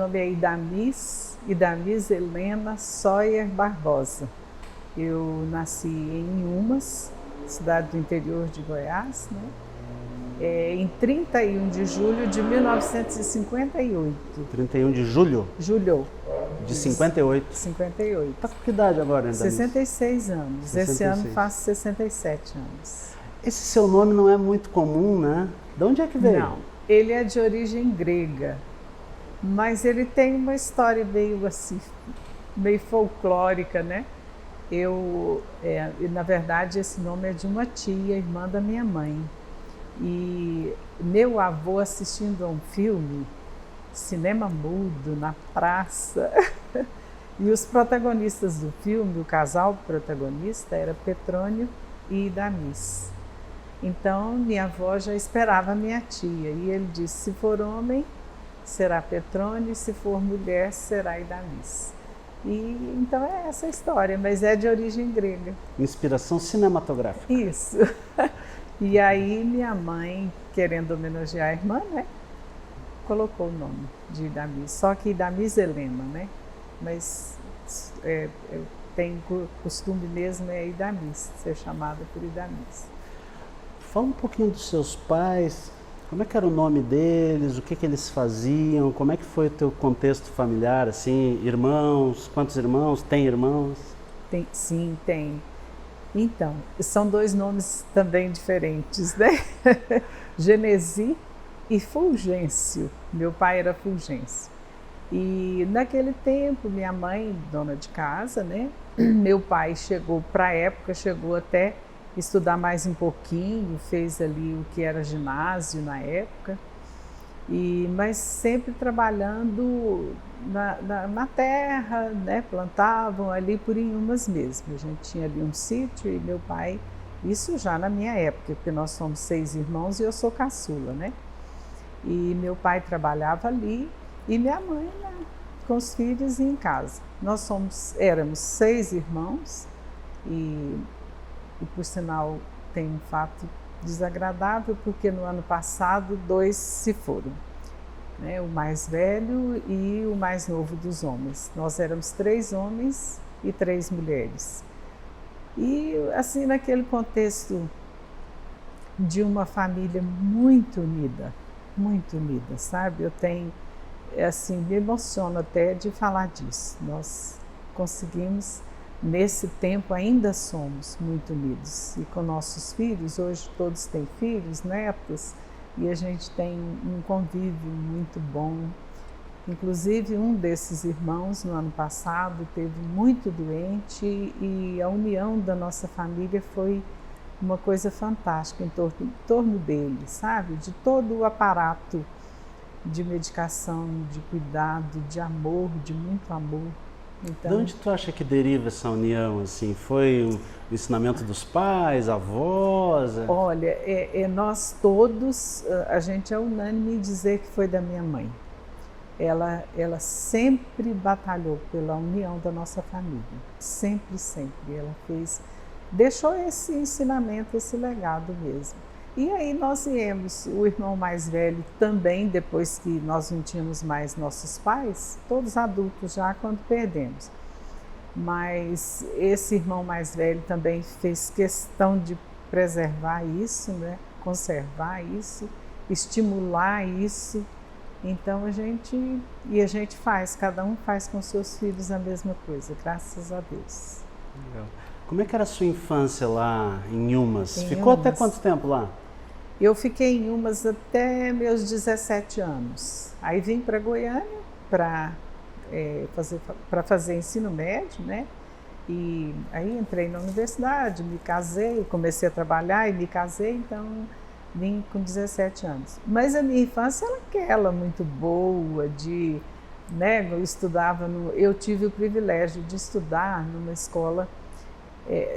nome é Idamis Helena Soyer Barbosa. Eu nasci em Inhumas, cidade do interior de Goiás, né? Em 31 de julho de 1958. 31 de julho? Julho. De 58? 58. Está com que idade agora, Idamis? 66 anos. 66. Esse ano faço 67 anos. Esse seu nome não é muito comum, né? De onde é que veio? Não, ele é de origem grega, mas ele tem uma história meio assim, meio folclórica, né? Na verdade, esse nome é de uma tia, irmã da minha mãe. E meu avô assistindo a um filme, cinema mudo, na praça, e os protagonistas do filme, o casal protagonista era Petrônio e Idamis. Então, minha avó já esperava a minha tia, e ele disse, se for homem, será Petrônio, se for mulher, será Idamis. E então é essa a história, mas é de origem grega. Inspiração cinematográfica. Isso. E aí minha mãe, querendo homenagear a irmã, né, colocou o nome de Idamis, só que Idamis Helena, né, mas tem costume mesmo é Idamis, ser chamada por Idamis. Fala um pouquinho dos seus pais, como é que era o nome deles, o que eles faziam, como é que foi o teu contexto familiar, assim, irmãos, quantos irmãos, tem irmãos? Sim, tem. Então, são dois nomes também diferentes, né? Genesi e Fulgêncio. Meu pai era Fulgêncio. E naquele tempo, minha mãe, dona de casa, né? Meu pai chegou, para a época, chegou até estudar mais um pouquinho, fez ali o que era ginásio na época, mas sempre trabalhando na terra, né? Plantavam ali por Inhumas mesmo. A gente tinha ali um sítio e meu pai, isso já na minha época, porque nós somos 6 irmãos e eu sou caçula, né? E meu pai trabalhava ali e minha mãe, né, com os filhos em casa. Éramos 6 irmãos e por sinal tem um fato desagradável, porque no ano passado 2 se foram, né? O mais velho e o mais novo dos homens. Nós éramos 3 homens e 3 mulheres. E assim, naquele contexto de uma família muito unida, sabe? Eu tenho, assim, me emociono até de falar disso. Nós conseguimos, nesse tempo ainda somos muito unidos. E com nossos filhos, hoje todos têm filhos, netos, e a gente tem um convívio muito bom. Inclusive, um desses irmãos, no ano passado, teve muito doente e a união da nossa família foi uma coisa fantástica em torno dele, sabe? De todo o aparato de medicação, de cuidado, de amor, de muito amor. Então, de onde tu acha que deriva essa união, assim? Foi o ensinamento dos pais, avós? Olha, nós todos, a gente é unânime em dizer que foi da minha mãe. Ela sempre batalhou pela união da nossa família, sempre. Ela deixou esse ensinamento, esse legado mesmo. E aí nós viemos, o irmão mais velho também, depois que nós não tínhamos mais nossos pais, todos adultos já quando perdemos. Mas esse irmão mais velho também fez questão de preservar isso, né? Conservar isso, estimular isso. Então a gente faz, cada um faz com seus filhos a mesma coisa, graças a Deus. Legal. Como é que era a sua infância lá em Inhumas? Ficou até quanto tempo lá? Eu fiquei em Inhumas até meus 17 anos. Aí vim para Goiânia para fazer ensino médio, né? E aí entrei na universidade, me casei, comecei a trabalhar e me casei, então vim com 17 anos. Mas a minha infância era aquela muito boa, né? Eu tive o privilégio de estudar numa escola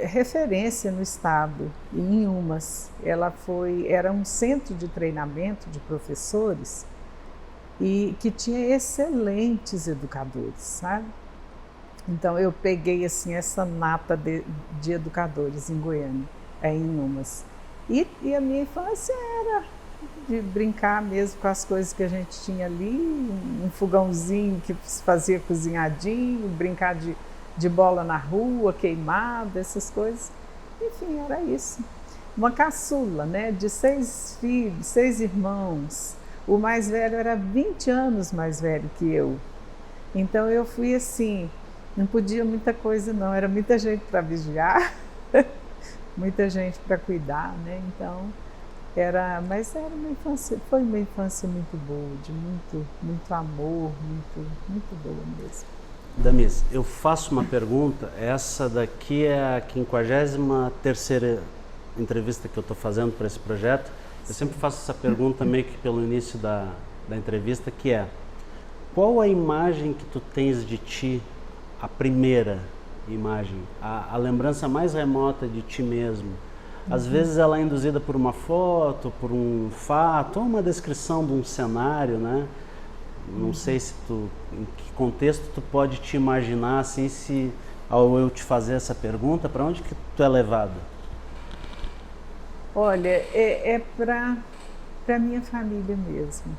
referência no estado, em Inhumas. Era um centro de treinamento de professores e que tinha excelentes educadores, sabe? Então eu peguei assim essa nata de educadores em Goiânia, em Inhumas. E a minha infância de brincar mesmo com as coisas que a gente tinha ali, um fogãozinho que se fazia cozinhadinho, brincar de bola na rua, queimada, essas coisas. Enfim, era isso. Uma caçula, né, de 6 filhos, 6 irmãos. O mais velho era 20 anos mais velho que eu. Então eu fui assim, não podia muita coisa não, era muita gente para vigiar, muita gente para cuidar, né? Então mas era uma infância, foi uma infância muito boa, de muito amor, muito boa mesmo. Damis, eu faço uma pergunta, essa daqui é a 53ª entrevista que eu estou fazendo para esse projeto. Eu sempre faço essa pergunta meio que pelo início da entrevista, que é: qual a imagem que tu tens de ti, a primeira imagem, a lembrança mais remota de ti mesmo? Às vezes ela é induzida por uma foto, por um fato, ou uma descrição de um cenário, né? Não sei se em que contexto tu pode te imaginar, assim, se ao eu te fazer essa pergunta, para onde que tu é levado? Olha, é para minha família mesmo.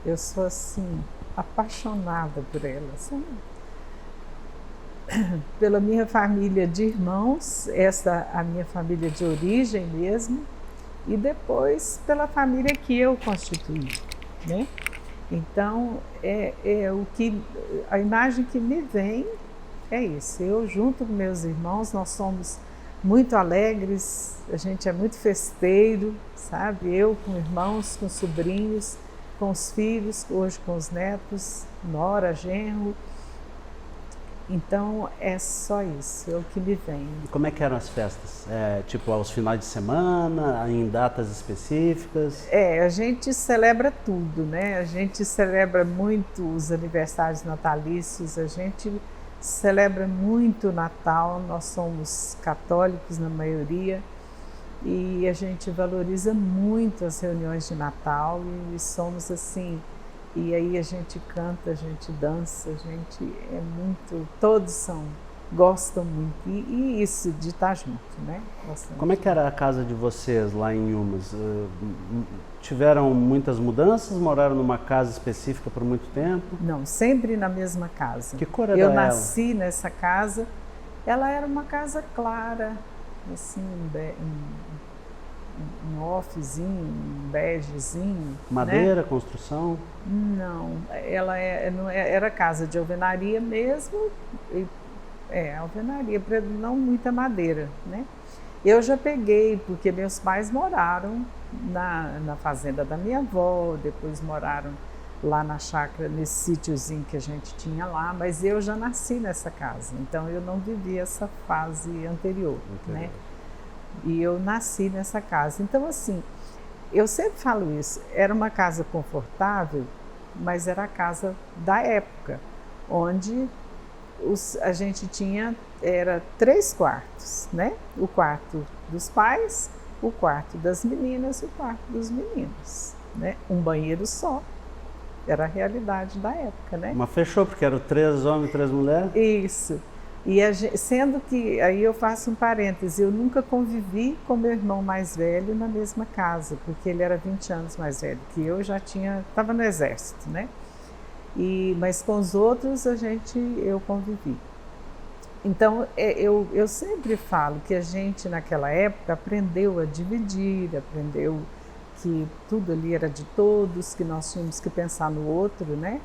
Eu sou assim, apaixonada por ela, sabe? Pela minha família de irmãos, essa a minha família de origem mesmo, e depois pela família que eu constituí, né? Então, a imagem que me vem é isso. Eu junto com meus irmãos, nós somos muito alegres, a gente é muito festeiro, sabe? Eu com irmãos, com sobrinhos, com os filhos, hoje com os netos, nora, genro. Então é só isso, é o que me vem. E como é que eram as festas? Tipo aos finais de semana, em datas específicas? A gente celebra tudo, né? A gente celebra muito os aniversários natalícios, a gente celebra muito o Natal, nós somos católicos na maioria e a gente valoriza muito as reuniões de Natal e somos assim. E aí a gente canta, a gente dança, a gente é muito, todos gostam muito. E isso de estar junto, né? Bastante. Como é que era a casa de vocês lá em Yumas? Tiveram muitas mudanças? Moraram numa casa específica por muito tempo? Não, sempre na mesma casa. Que cor era Eu ela? nasci nessa casa, ela era uma casa clara, assim, um offzinho, um begezinho. Madeira, né? Construção? Não, ela era casa de alvenaria mesmo, alvenaria, não muita madeira, né? Eu já peguei, porque meus pais moraram na fazenda da minha avó, depois moraram lá na chácara, nesse sítiozinho que a gente tinha lá, mas eu já nasci nessa casa, então eu não vivi essa fase anterior, né? E eu nasci nessa casa. Então, assim, eu sempre falo isso, era uma casa confortável, mas era a casa da época, onde a gente era 3 quartos, né? O quarto dos pais, o quarto das meninas e o quarto dos meninos, né? Um banheiro só, era a realidade da época, né? Mas fechou, porque eram 3 homens e 3 mulheres? Isso. E sendo que, aí eu faço um parêntese, eu nunca convivi com meu irmão mais velho na mesma casa, porque ele era 20 anos mais velho que eu, estava no exército, né? Mas com os outros eu convivi. Então, eu sempre falo que a gente naquela época aprendeu a dividir, aprendeu que tudo ali era de todos, que nós tínhamos que pensar no outro, né?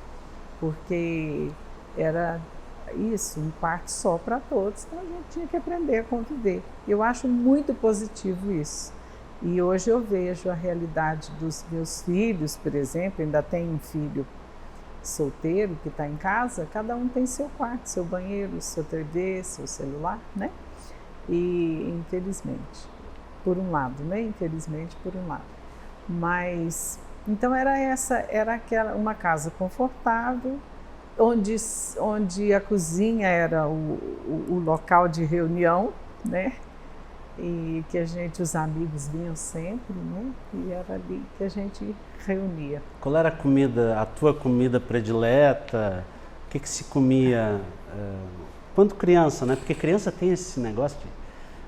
Porque era isso, um quarto só para todos, então a gente tinha que aprender a conviver. Eu acho muito positivo isso. E hoje eu vejo a realidade dos meus filhos, por exemplo, ainda tenho um filho solteiro que está em casa, cada um tem seu quarto, seu banheiro, seu TV, seu celular, né? E infelizmente, por um lado, né? Infelizmente por um lado. Mas, então era uma casa confortável, onde a cozinha era o local de reunião, né? E que os amigos vinham sempre, né? E era ali que a gente reunia. Qual era a tua comida predileta? O que se comia quando criança, né? Porque criança tem esse negócio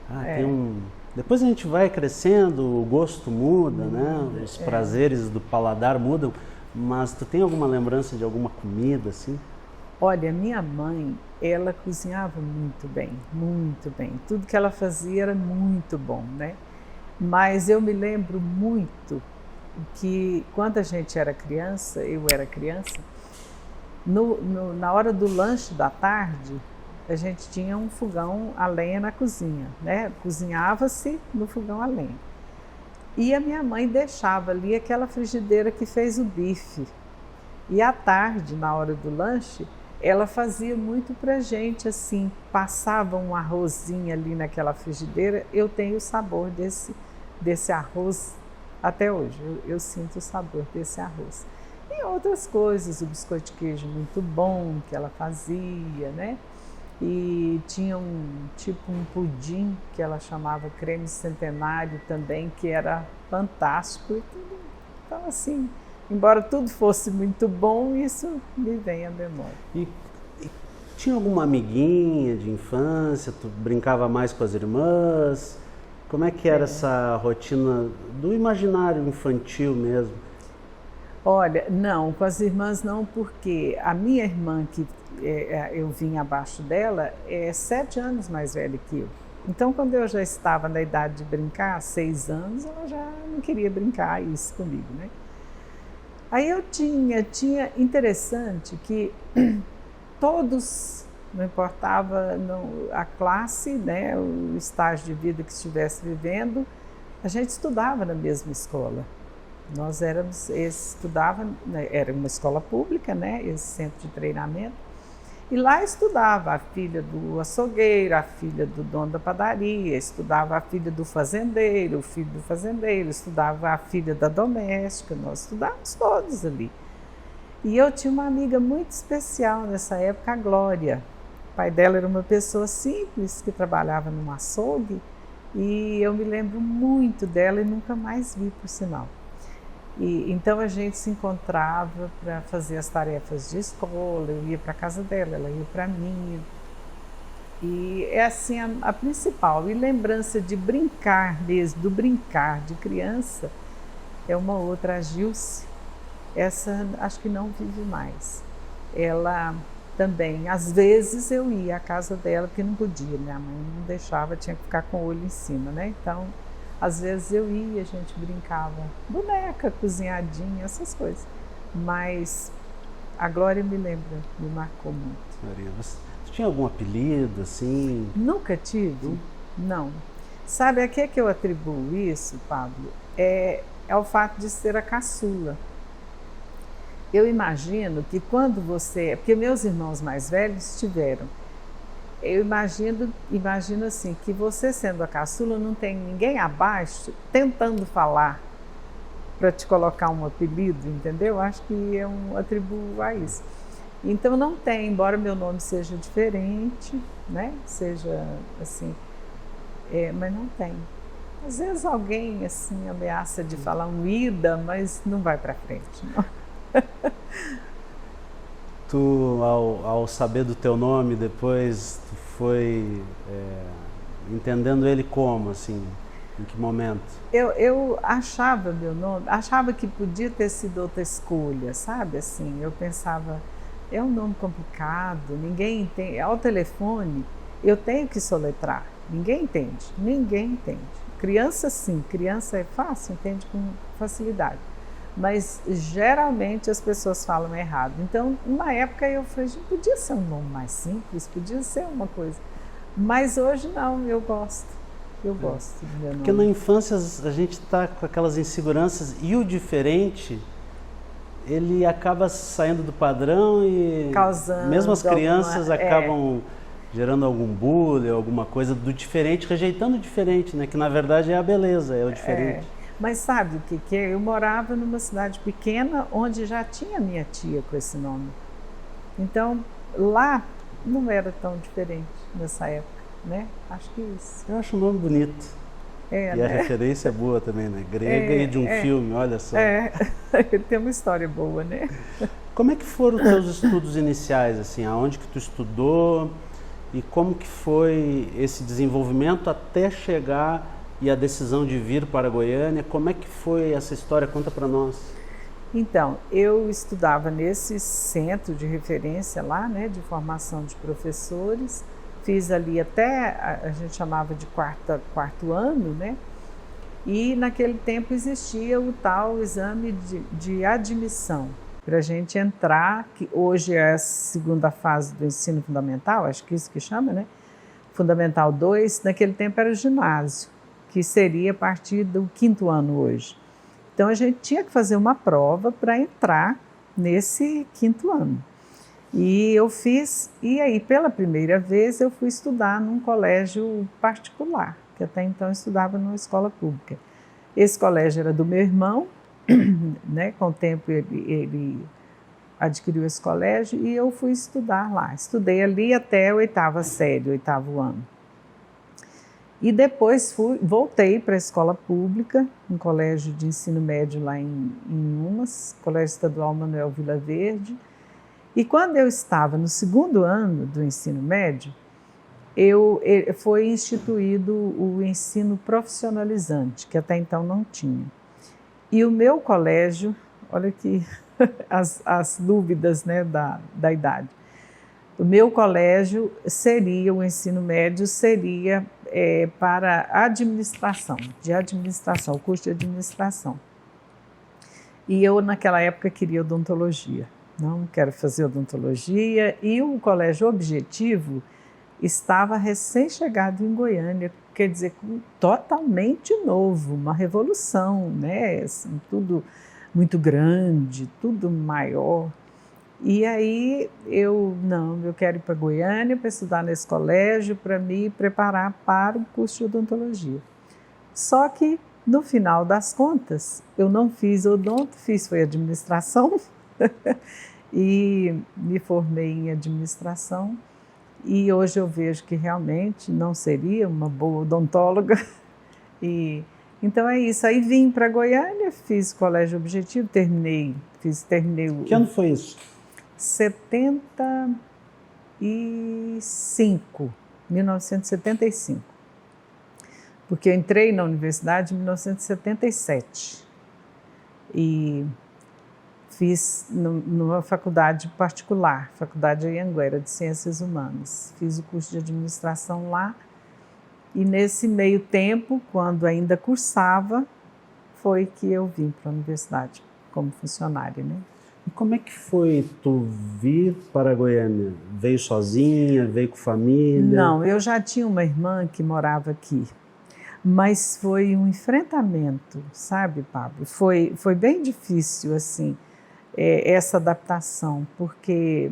Tem um... Depois a gente vai crescendo, o gosto muda, né? Os prazeres do paladar mudam, mas tu tem alguma lembrança de alguma comida assim? Olha, minha mãe, ela cozinhava muito bem, muito bem. Tudo que ela fazia era muito bom, né? Mas eu me lembro muito que quando a gente era criança, eu era criança, na hora do lanche da tarde, a gente tinha um fogão a lenha na cozinha, né? Cozinhava-se no fogão a lenha. E a minha mãe deixava ali aquela frigideira que fez o bife. E à tarde, na hora do lanche, ela fazia muito pra gente, assim, passava um arrozinho ali naquela frigideira. Eu tenho o sabor desse arroz até hoje, eu sinto o sabor desse arroz. E outras coisas, o biscoito de queijo muito bom que ela fazia, né? E tinha tipo um pudim que ela chamava creme centenário também, que era fantástico. E tudo. Então, assim, embora tudo fosse muito bom, isso me vem à memória. E tinha alguma amiguinha de infância? Tu brincava mais com as irmãs? Como é que era essa rotina do imaginário infantil mesmo? Olha, não, com as irmãs não, porque a minha irmã, que eu vim abaixo dela, é 7 anos mais velha que eu. Então, quando eu já estava na idade de brincar, 6 anos, ela já não queria brincar isso comigo, né? Aí eu tinha interessante que todos, não importava a classe, né, o estágio de vida que estivesse vivendo, a gente estudava na mesma escola. Nós estudava, era uma escola pública, né, esse centro de treinamento, e lá estudava a filha do açougueiro, a filha do dono da padaria, estudava a filha do fazendeiro, o filho do fazendeiro, estudava a filha da doméstica, nós estudávamos todos ali. E eu tinha uma amiga muito especial nessa época, a Glória. O pai dela era uma pessoa simples que trabalhava num açougue, e eu me lembro muito dela e nunca mais vi, por sinal. Então a gente se encontrava para fazer as tarefas de escola, eu ia para a casa dela, ela ia para mim. E é assim a principal. E lembrança de brincar mesmo, do brincar de criança, é uma outra, a Gilce. Essa acho que não vive mais. Ela também, às vezes eu ia à casa dela, porque não podia, minha mãe não deixava, tinha que ficar com o olho em cima, né? Então, às vezes eu ia, a gente brincava, boneca, cozinhadinha, essas coisas. Mas a Glória me lembra, me marcou muito. Maria, você tinha algum apelido assim? Nunca tive, não. Sabe a que é que eu atribuo isso, Pablo? É o fato de ser a caçula. Eu imagino que quando você... Porque meus irmãos mais velhos tiveram. Eu imagino assim, que você sendo a caçula não tem ninguém abaixo tentando falar para te colocar um apelido, entendeu? Acho que eu atribuo a isso. Então não tem, embora meu nome seja diferente, né? Seja assim, mas não tem. Às vezes alguém assim ameaça de falar um Ida, mas não vai para frente, não. Tu, ao saber do teu nome, depois tu foi entendendo ele como, assim, em que momento? Eu achava meu nome, achava que podia ter sido outra escolha, sabe? Assim, eu pensava, é um nome complicado, ninguém entende. Ao telefone, eu tenho que soletrar, ninguém entende. Criança sim, criança é fácil, entende com facilidade. Mas geralmente as pessoas falam errado. Então, na época eu falei, podia ser um nome mais simples, podia ser uma coisa. Mas hoje não, eu gosto do meu nome. Porque na infância a gente está com aquelas inseguranças e o diferente, ele acaba saindo do padrão e causando mesmo as crianças acabam gerando algum bullying, alguma coisa do diferente, rejeitando o diferente, né? Que na verdade é a beleza, é o diferente. Mas sabe o que é? Eu morava numa cidade pequena onde já tinha minha tia com esse nome. Então, lá não era tão diferente nessa época, né? Acho que isso. Eu acho o nome bonito. E a referência é boa também, né? Grega e de um filme, olha só. Tem uma história boa, né? Como é que foram os teus estudos iniciais, assim? Aonde que tu estudou? E como que foi esse desenvolvimento até chegar e a decisão de vir para Goiânia? Como é que foi essa história? Conta para nós. Então, eu estudava nesse centro de referência lá, né, de formação de professores. Fiz ali até, a gente chamava de quarto ano, né? E naquele tempo existia o tal exame de admissão, para a gente entrar, que hoje é a segunda fase do ensino fundamental, acho que isso que chama, né? Fundamental 2, naquele tempo era o ginásio, que seria a partir do 5º ano hoje. Então a gente tinha que fazer uma prova para entrar nesse 5º ano. E eu fiz, e aí pela primeira vez eu fui estudar num colégio particular, que até então eu estudava numa escola pública. Esse colégio era do meu irmão, né? Com o tempo ele adquiriu esse colégio e eu fui estudar lá. Estudei ali até a 8ª série, 8º ano. E depois voltei para a escola pública, um colégio de ensino médio lá em Umas, Colégio Estadual Manuel Vila Verde. E quando eu estava no 2º ano do ensino médio, foi instituído o ensino profissionalizante, que até então não tinha. E o meu colégio, olha aqui as dúvidas, né, da idade. O meu colégio seria, o ensino médio seria para administração, o curso de administração. E eu naquela época queria odontologia, não quero fazer odontologia, e o colégio Objetivo estava recém-chegado em Goiânia, quer dizer, totalmente novo, uma revolução, né? Assim, tudo muito grande, tudo maior. E aí eu quero ir para Goiânia para estudar nesse colégio, para me preparar para o curso de odontologia. Só que, no final das contas, eu não fiz odonto, foi administração, e me formei em administração. E hoje eu vejo que realmente não seria uma boa odontóloga. Então é isso. Aí vim para Goiânia, fiz o Colégio Objetivo, terminei o... Que ano foi isso? 1975. Porque eu entrei na universidade em 1977. E fiz numa faculdade particular, Faculdade Anhanguera de Ciências Humanas. Fiz o curso de administração lá e nesse meio tempo, quando ainda cursava, foi que eu vim para a universidade como funcionária, né? E como é que foi tu vir para Goiânia? Veio sozinha, veio com família? Não, eu já tinha uma irmã que morava aqui, mas foi um enfrentamento, sabe, Pablo? Foi bem difícil, assim, essa adaptação, porque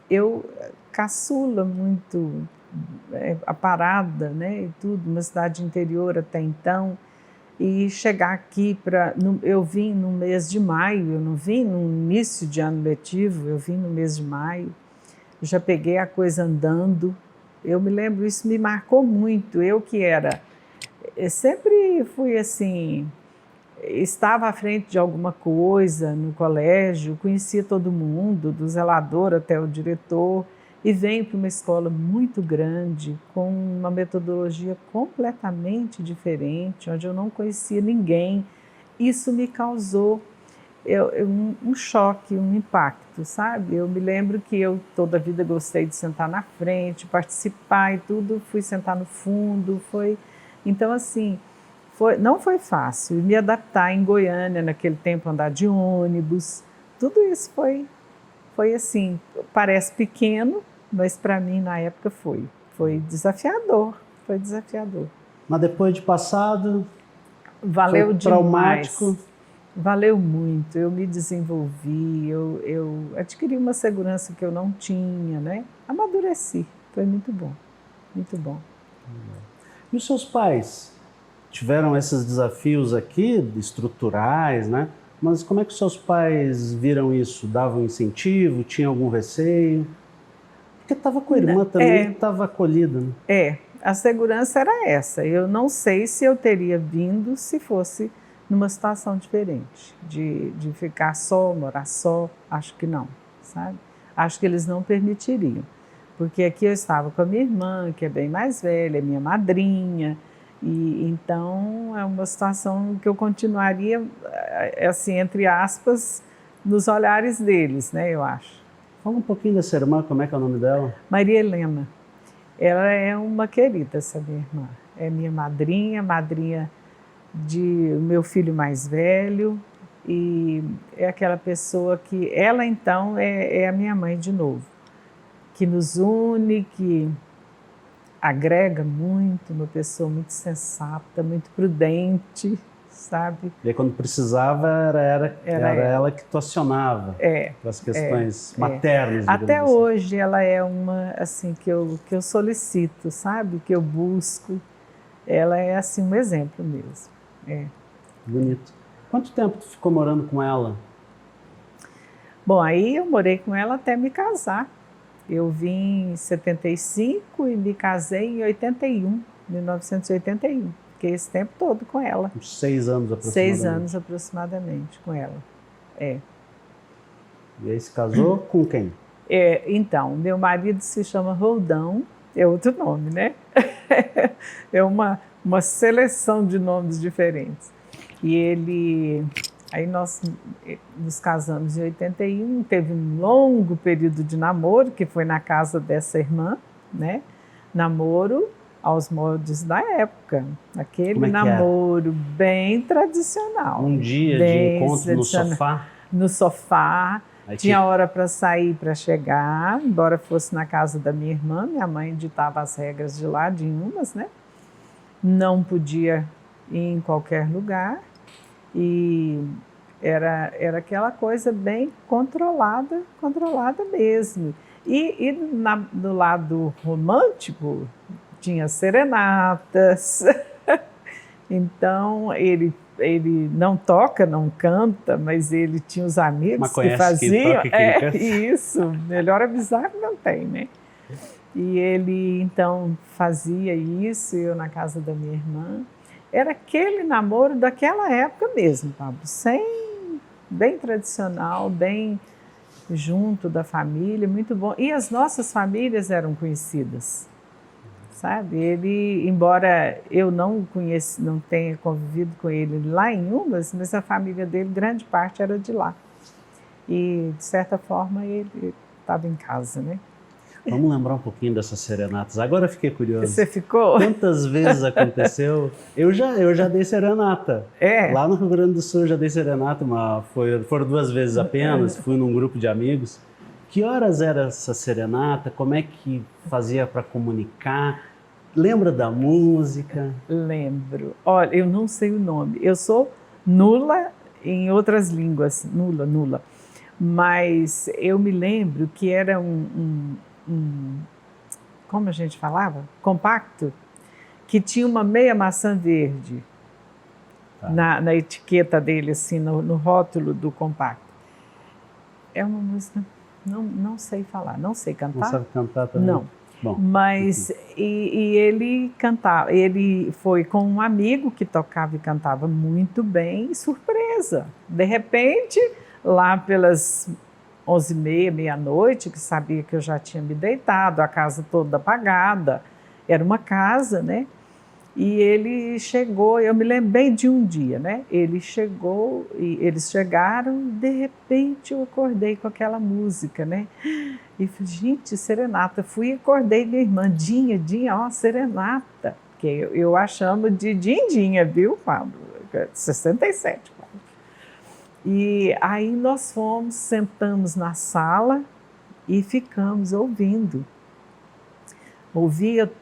eu, caçula muito, aparada, né, e tudo, uma cidade interior até então, e chegar aqui eu vim no mês de maio, eu não vim no início de ano letivo, eu vim no mês de maio, eu já peguei a coisa andando, eu me lembro, isso me marcou muito, eu sempre fui assim, estava à frente de alguma coisa no colégio, conhecia todo mundo, do zelador até o diretor, e venho para uma escola muito grande, com uma metodologia completamente diferente, onde eu não conhecia ninguém. Isso me causou um choque, um impacto, sabe? Eu me lembro que eu toda a vida gostei de sentar na frente, participar e tudo, fui sentar no fundo, Então, assim, não foi fácil. E me adaptar em Goiânia, naquele tempo, andar de ônibus, tudo isso foi assim, parece pequeno, mas para mim, na época, foi desafiador, Mas depois de passado, valeu foi demais. traumático? Valeu muito, eu me desenvolvi, eu adquiri uma segurança que eu não tinha, né? Amadureci, foi muito bom, muito bom. E os seus pais tiveram esses desafios aqui, estruturais, né? Mas como é que os seus pais viram isso? Davam incentivo? Tinha algum receio? Porque estava com a irmã também, estava acolhida, né? A segurança era essa. Eu não sei se eu teria vindo se fosse numa situação diferente, de ficar só, morar só, acho que não, sabe? Acho que eles não permitiriam. porque aqui eu estava com a minha irmã, que é bem mais velha, minha madrinha, e então é uma situação que eu continuaria, assim, entre aspas, nos olhares deles, né, eu acho. Fala um pouquinho dessa irmã, como é que é o nome dela? Maria Helena. Ela é uma querida, essa minha irmã. É minha madrinha, madrinha de meu filho mais velho, e é aquela pessoa que, ela então é a minha mãe de novo, que nos une, que agrega muito, uma pessoa muito sensata, muito prudente, sabe? E aí, quando precisava, era ela que tu acionava para as questões maternas. Até assim. hoje ela é uma assim que eu solicito, sabe? Que eu busco. Ela é assim um exemplo mesmo. Bonito. Quanto tempo tu ficou morando com ela? Bom, aí eu morei com ela até me casar. Eu vim em 75 e me casei em 81, 1981. Fiquei esse tempo todo com ela. Uns 6 anos aproximadamente. 6 anos aproximadamente com ela. E aí se casou com quem? Então, meu marido se chama Roldão, é outro nome, né? É uma seleção de nomes diferentes. E ele... Aí nós nos casamos em 81, teve um longo período de namoro, que foi na casa dessa irmã, né? Namoro aos moldes da época. Aquele namoro bem tradicional. Um dia de encontro no sofá? No sofá. Aí tinha hora para sair, para chegar, embora fosse na casa da minha irmã, minha mãe ditava as regras de lá, de umas, né? Não podia ir em qualquer lugar. E era aquela coisa bem controlada mesmo. E do lado romântico, tinha serenatas. Então, ele não toca, não canta, mas ele tinha os amigos que faziam. Isso, melhor avisar que não tem, né? E ele, então, fazia isso, eu na casa da minha irmã. Era aquele namoro daquela época mesmo, Pablo, bem tradicional, bem junto da família, muito bom. E as nossas famílias eram conhecidas, sabe? Ele, embora eu não tenha convivido com ele lá em Umas, mas a família dele, grande parte era de lá. E, de certa forma, ele estava em casa, né? Vamos lembrar um pouquinho dessas serenatas. Agora eu fiquei curioso. Você ficou? Quantas vezes aconteceu? Eu já dei serenata. Lá no Rio Grande do Sul eu já dei serenata, foram 2 vezes apenas, fui num grupo de amigos. Que horas era essa serenata? Como é que fazia para comunicar? Lembra da música? Lembro. Olha, eu não sei o nome. Eu sou nula em outras línguas, nula. Mas eu me lembro que era como a gente falava? Compacto, que tinha uma meia maçã verde na etiqueta dele, assim, no rótulo do compacto. É uma música, não sei falar, não sei cantar. Não sabe cantar também? Não. Bom, mas e ele cantava, ele foi com um amigo que tocava e cantava muito bem, surpresa. De repente, lá pelas 11h30, meia-noite, que sabia que eu já tinha me deitado, a casa toda apagada, era uma casa, né? E ele chegou, eu me lembrei de um dia, né? Ele chegou, e eles chegaram, de repente eu acordei com aquela música, né? E falei, gente, serenata. Fui e acordei minha irmã, Dinha, ó, serenata. Que eu a chamo de Dindinha, viu, Pablo? 67. E aí nós sentamos na sala e ficamos ouvindo.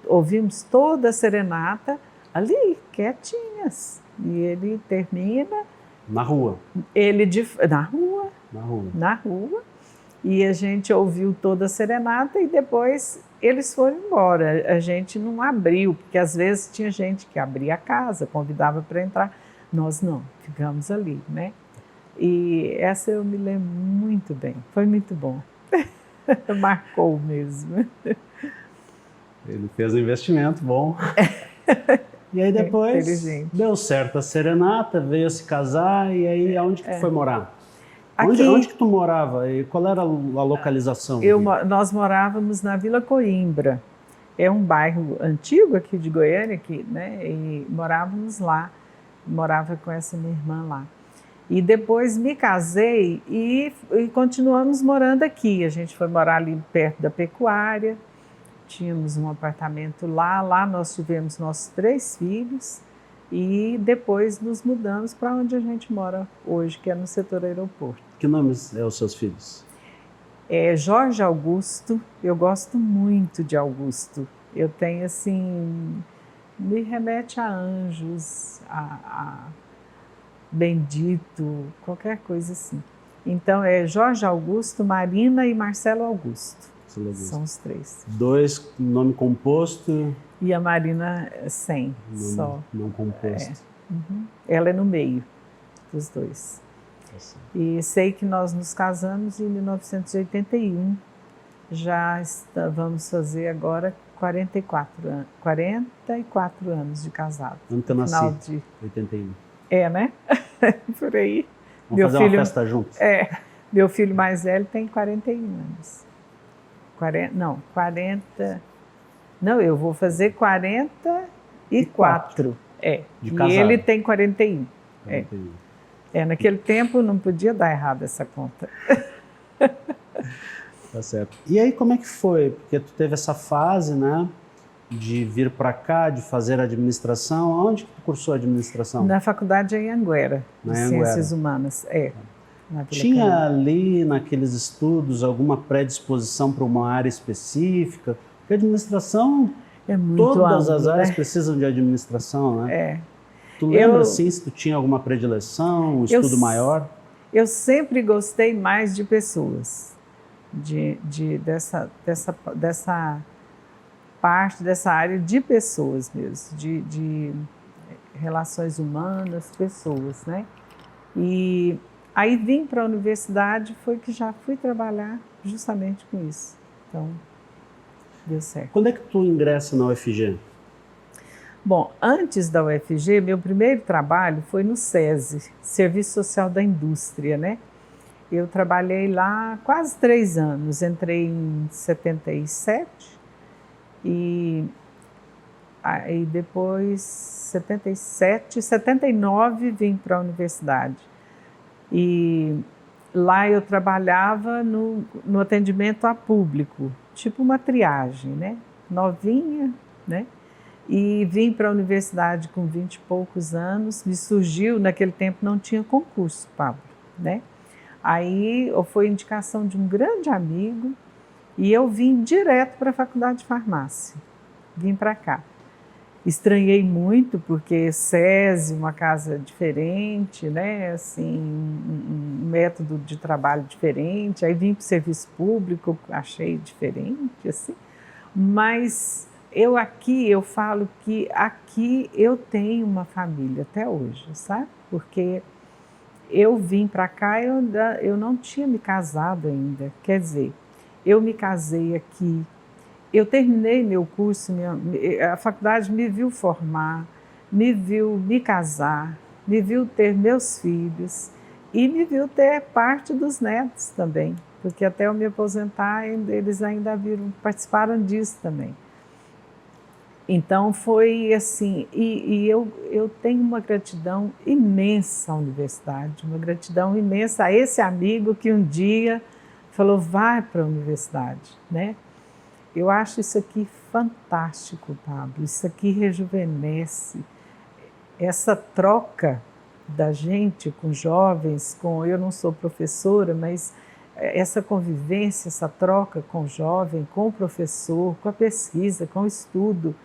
Ouvimos toda a serenata ali, quietinhas. E ele termina... Na rua? Na rua. E a gente ouviu toda a serenata e depois eles foram embora. A gente não abriu, porque às vezes tinha gente que abria a casa, convidava para entrar. Nós não, ficamos ali, né? E essa eu me lembro muito bem, foi muito bom. Marcou mesmo. Ele fez um investimento bom. E aí depois deu certo a serenata, veio se casar, e aí aonde que foi morar? Onde que tu morava e qual era a localização? Nós morávamos na Vila Coimbra. É um bairro antigo aqui de Goiânia, né? E morávamos lá. Morava com essa minha irmã lá. E depois me casei e continuamos morando aqui. A gente foi morar ali perto da pecuária. Tínhamos um apartamento lá. Lá nós tivemos nossos 3 filhos. E depois nos mudamos para onde a gente mora hoje, que é no setor aeroporto. Que nomes são os seus filhos? Jorge Augusto. Eu gosto muito de Augusto. Eu tenho assim, me remete a anjos, a bendito, qualquer coisa assim. Então é Jorge Augusto, Marina e Marcelo Augusto. São os 3. 2 nome composto. E a Marina sem, só. Não composto. Ela é no meio dos 2. E sei que nós nos casamos em 1981. Já vamos fazer agora 44 anos de casado. Ano que eu nasci, 81. Né? Por aí. Vamos fazer uma festa juntos? Meu filho mais velho tem 41 anos. 40... Não, eu vou fazer 44. De casado. E ele tem 41. 41. Naquele tempo não podia dar errado essa conta. Tá certo. E aí como é que foi? Porque tu teve essa fase, né, de vir para cá, de fazer administração. Onde que tu cursou administração? Na faculdade em Anguera, de Ciências Humanas. Tinha ali naqueles estudos alguma predisposição para uma área específica? Porque administração, todas as áreas precisam de administração, né? Tu lembra assim se tu tinha alguma predileção, um estudo maior? Eu sempre gostei mais de pessoas, dessa parte, dessa área de pessoas mesmo, de relações humanas, pessoas, né? E aí vim para a universidade, foi que já fui trabalhar justamente com isso. Então, deu certo. Quando é que tu ingressa na UFG? Bom, antes da UFG, meu primeiro trabalho foi no SESI, Serviço Social da Indústria, né? Eu trabalhei lá quase 3 anos, entrei em 77 e aí depois 77, 79 vim para a universidade. E lá eu trabalhava no atendimento a público, tipo uma triagem, né? Novinha, né? E vim para a universidade com 20 e poucos anos, me surgiu, naquele tempo não tinha concurso, Pablo, né? Aí foi indicação de um grande amigo e eu vim direto para a faculdade de farmácia, vim para cá. Estranhei muito porque SESI, uma casa diferente, né? Assim, um método de trabalho diferente, aí vim para o serviço público, achei diferente, assim, mas... eu falo que aqui eu tenho uma família até hoje, sabe? Porque eu vim para cá, eu não tinha me casado ainda. Quer dizer, eu me casei aqui, eu terminei meu curso, a faculdade me viu formar, me viu me casar, me viu ter meus filhos e me viu ter parte dos netos também, porque até eu me aposentar, eles ainda participaram disso também. Então foi assim, e eu tenho uma gratidão imensa à universidade, uma gratidão imensa a esse amigo que um dia falou, vai para a universidade, né? Eu acho isso aqui fantástico, Pablo, isso aqui rejuvenesce, essa troca da gente com jovens, eu não sou professora, mas essa convivência, essa troca com o jovem, com o professor, com a pesquisa, com o estudo,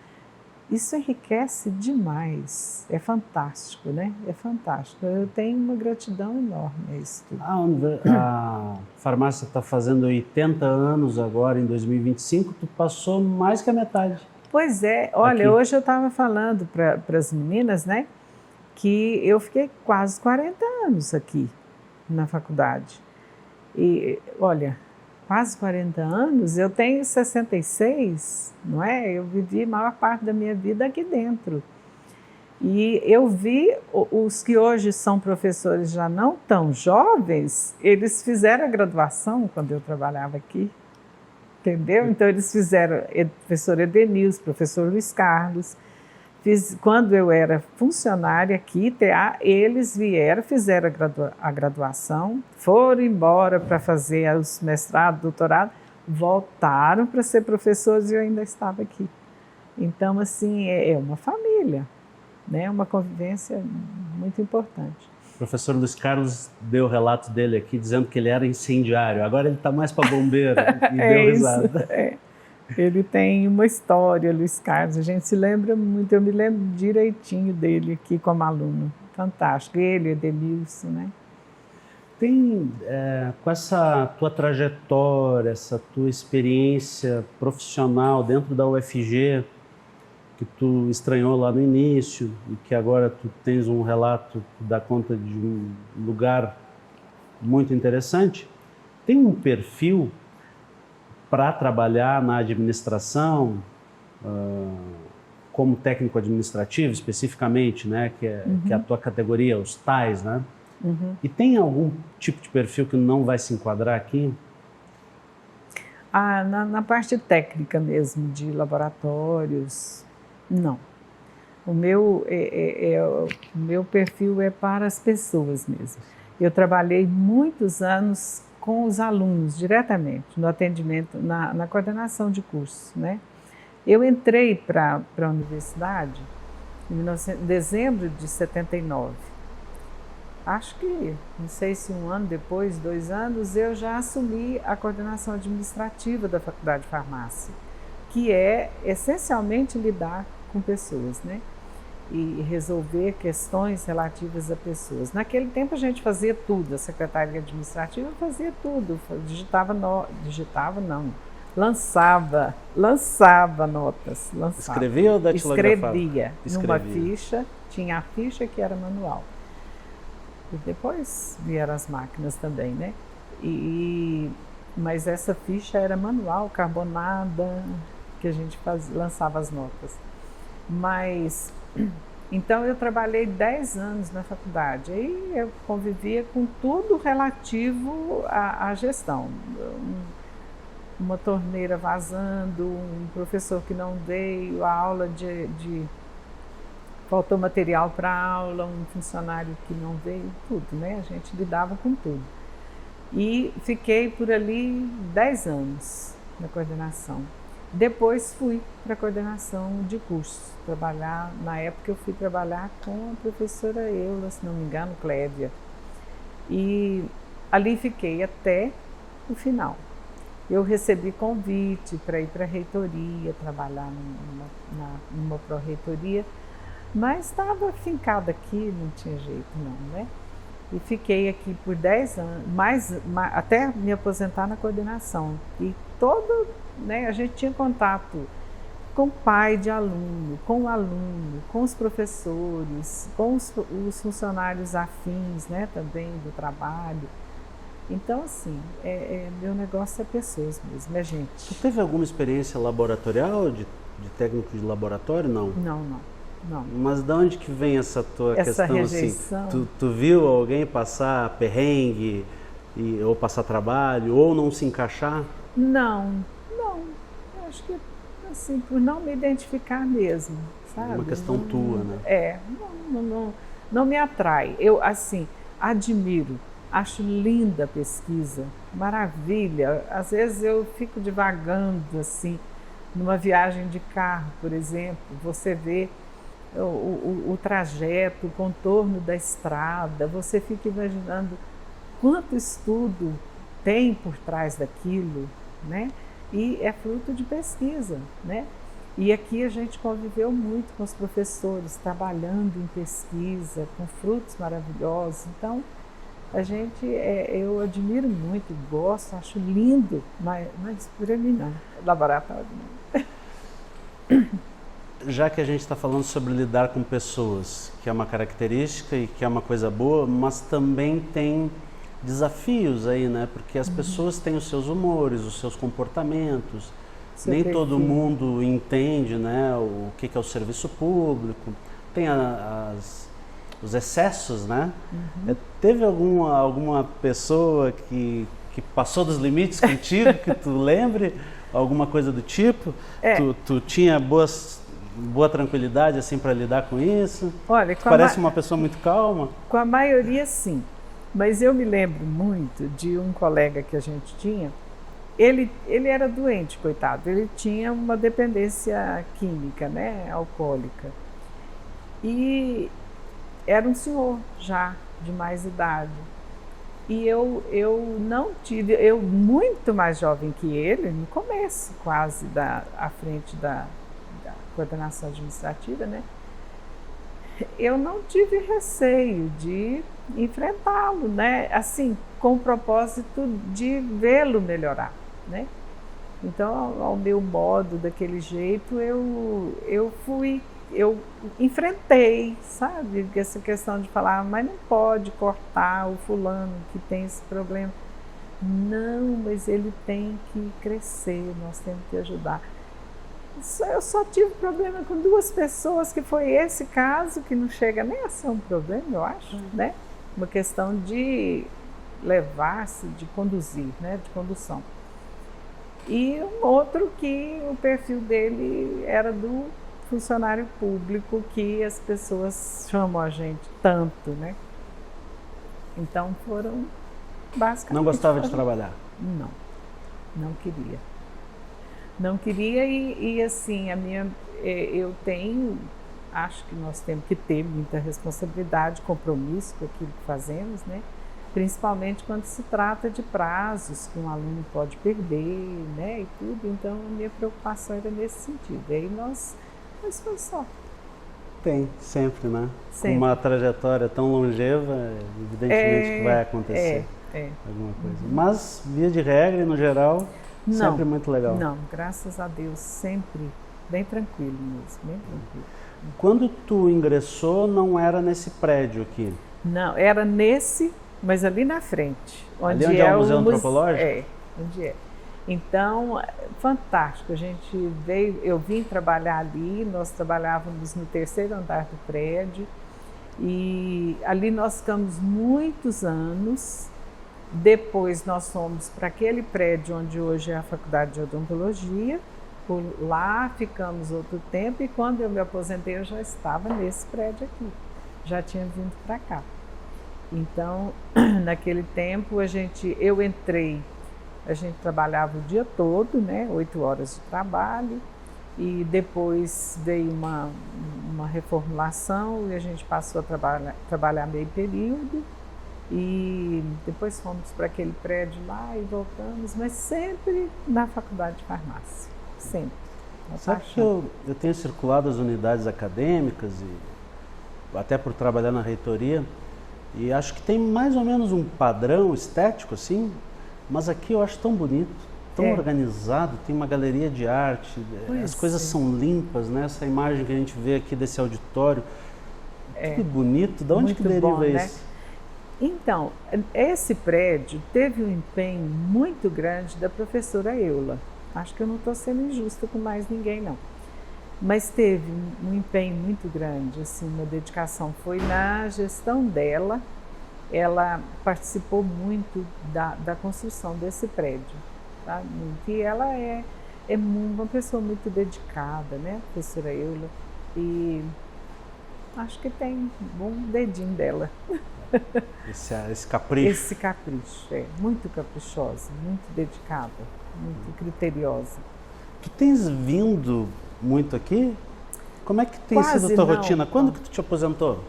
isso enriquece demais, é fantástico, né? É fantástico. Eu tenho uma gratidão enorme a isso tudo. A farmácia está fazendo 80 anos agora, em 2025, tu passou mais que a metade. Pois é, olha, aqui. Hoje eu estava falando para as meninas, né, que eu fiquei quase 40 anos aqui na faculdade. E, olha, quase 40 anos, eu tenho 66, não é? Eu vivi a maior parte da minha vida aqui dentro. E eu vi os que hoje são professores já não tão jovens, eles fizeram a graduação quando eu trabalhava aqui, entendeu? Então eles fizeram professor Edenilson, professor Luiz Carlos. Quando eu era funcionária aqui, TA, eles vieram, fizeram a graduação, foram embora para fazer os mestrados, doutorado, voltaram para ser professores e eu ainda estava aqui. Então, assim, é uma família, né? Uma convivência muito importante. O professor Luiz Carlos deu o relato dele aqui, dizendo que ele era incendiário. Agora ele está mais para bombeiro e deu risada. Ele tem uma história, Luiz Carlos. A gente se lembra muito, eu me lembro direitinho dele aqui como aluno. Fantástico. Ele, Edenilson, né? Com essa tua trajetória, essa tua experiência profissional dentro da UFG, que tu estranhou lá no início e que agora tu tens um relato que dá conta de um lugar muito interessante, tem um perfil para trabalhar na administração, como técnico administrativo especificamente, né, que é a tua categoria, os TAIs, né? Uhum. E tem algum tipo de perfil que não vai se enquadrar aqui? Na parte técnica mesmo, de laboratórios, não. O meu perfil é para as pessoas mesmo. Eu trabalhei muitos anos com os alunos, diretamente, no atendimento, na coordenação de cursos, né? Eu entrei para a universidade em dezembro de 79. Acho que, não sei se um ano depois, 2 anos, eu já assumi a coordenação administrativa da Faculdade de Farmácia, que é essencialmente lidar com pessoas, né? E resolver questões relativas a pessoas. Naquele tempo a gente fazia tudo, a secretaria administrativa fazia tudo, lançava notas. Escrevia ou datilografava? Escrevia numa ficha, tinha a ficha que era manual. E depois vieram as máquinas também, né? Mas essa ficha era manual, carbonada, que a gente lançava as notas. Mas, então eu trabalhei 10 anos na faculdade, aí eu convivia com tudo relativo à gestão. Uma torneira vazando, um professor que não veio, a aula faltou material para a aula, um funcionário que não veio, tudo, né? A gente lidava com tudo. E fiquei por ali 10 anos na coordenação. Depois fui para a coordenação de cursos, na época eu fui trabalhar com a professora Eula, se não me engano, Clévia. E ali fiquei até o final. Eu recebi convite para ir para a reitoria, trabalhar numa pró-reitoria, mas estava fincada aqui, não tinha jeito não, né? E fiquei aqui por 10 anos, até me aposentar na coordenação. E a gente tinha contato com o pai de aluno, com os professores, com os funcionários afins, né, também do trabalho. Então, assim, meu negócio é pessoas mesmo, é gente. Tu teve alguma experiência laboratorial, de técnico de laboratório, não? Não. Mas de onde que vem essa tua questão rejeição? assim? Tu viu alguém passar perrengue, ou passar trabalho, ou não se encaixar? Não. Eu acho que, assim, por não me identificar mesmo, sabe? Uma questão tua, né? Não me atrai. Eu, assim, admiro, acho linda a pesquisa, maravilha. Às vezes eu fico divagando, assim, numa viagem de carro, por exemplo, você vê o trajeto, o contorno da estrada, você fica imaginando quanto estudo tem por trás daquilo, né? E é fruto de pesquisa, né? E aqui a gente conviveu muito com os professores, trabalhando em pesquisa, com frutos maravilhosos. Então, eu admiro muito, gosto, acho lindo, mas para mim não, laboratório não. Já que a gente está falando sobre lidar com pessoas, que é uma característica e que é uma coisa boa, mas também tem desafios aí, né? Porque as pessoas têm os seus humores, os seus comportamentos. Nem todo mundo entende, né, o que é o serviço público. tem os excessos, né? Teve alguma pessoa que passou dos limites contigo, que tu lembre? Alguma coisa do tipo? Tu tinha boa tranquilidade assim para lidar com isso? Olha, parece uma pessoa muito calma? Com a maioria, sim. Mas eu me lembro muito de um colega que a gente tinha. Ele era doente, coitado. Ele tinha uma dependência química, né, alcoólica. E era um senhor já de mais idade. E eu não tive, eu muito mais jovem que ele, no começo quase à frente da coordenação administrativa, né? Eu não tive receio de enfrentá-lo, né? Assim, com o propósito de vê-lo melhorar, né? Então, ao meu modo, daquele jeito, eu enfrentei, sabe? Essa questão de falar, mas não pode cortar o fulano que tem esse problema. Não, mas ele tem que crescer, nós temos que ajudar. Eu só tive problema com 2 pessoas, que foi esse caso, que não chega nem a ser um problema, eu acho, né? Uma questão de levar-se, de conduzir, né? De condução. E um outro que o perfil dele era do funcionário público, que as pessoas chamam a gente tanto, né? Então foram basicamente... Não gostava de trabalhar? Não queria. Não queria e assim, eu acho que nós temos que ter muita responsabilidade, compromisso com aquilo que fazemos, né? Principalmente quando se trata de prazos que um aluno pode perder, né? E tudo, então a minha preocupação era nesse sentido. E aí mas foi só. Tem, sempre, né? Sempre. Com uma trajetória tão longeva, evidentemente que vai acontecer alguma coisa. Mas, via de regra, no geral, sempre muito legal. Não, graças a Deus, sempre bem tranquilo mesmo, bem tranquilo. Quando tu ingressou, não era nesse prédio aqui? Não, era nesse, mas ali na frente. Onde é o Museu Antropológico? Onde é. Então, fantástico, eu vim trabalhar ali, nós trabalhávamos no 3º andar do prédio e ali nós ficamos muitos anos. Depois nós fomos para aquele prédio onde hoje é a Faculdade de Odontologia, por lá ficamos outro tempo e quando eu me aposentei eu já estava nesse prédio aqui, já tinha vindo para cá. Então, naquele tempo eu entrei, a gente trabalhava o dia todo, né, 8 horas de trabalho, e depois veio uma reformulação e a gente passou a trabalhar meio período, e depois fomos para aquele prédio lá e voltamos, mas sempre na faculdade de farmácia, sempre. Sabe que eu tenho circulado as unidades acadêmicas, e até por trabalhar na reitoria, e acho que tem mais ou menos um padrão estético, assim, mas aqui eu acho tão bonito, tão organizado, tem uma galeria de arte, as coisas são limpas, né? Essa imagem que a gente vê aqui desse auditório, tudo bonito, de onde que deriva isso? Né? Então, esse prédio teve um empenho muito grande da professora Eula. Acho que eu não estou sendo injusta com mais ninguém, não. Mas teve um empenho muito grande, assim, uma dedicação. Foi na gestão dela, ela participou muito da construção desse prédio. Tá? E ela é uma pessoa muito dedicada, né, professora Eula? E acho que tem um bom dedinho dela. Esse capricho. Esse capricho, muito caprichosa, muito dedicada, muito criteriosa. Tu tens vindo muito aqui? Como é que tem sido a tua rotina? Quando que tu te aposentou?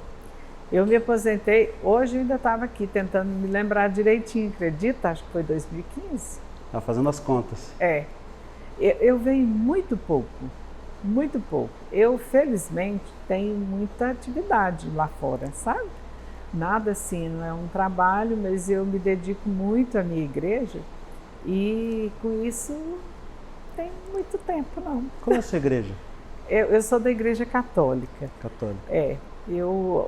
Eu me aposentei, hoje eu ainda estava aqui tentando me lembrar direitinho, acredita? Acho que foi 2015. Tá fazendo as contas. Eu venho muito pouco, muito pouco. Eu, felizmente, tenho muita atividade lá fora, sabe? Nada assim, não é um trabalho, mas eu me dedico muito à minha igreja e com isso não tem muito tempo, não. Qual é a sua igreja? Eu sou da Igreja Católica. Católica.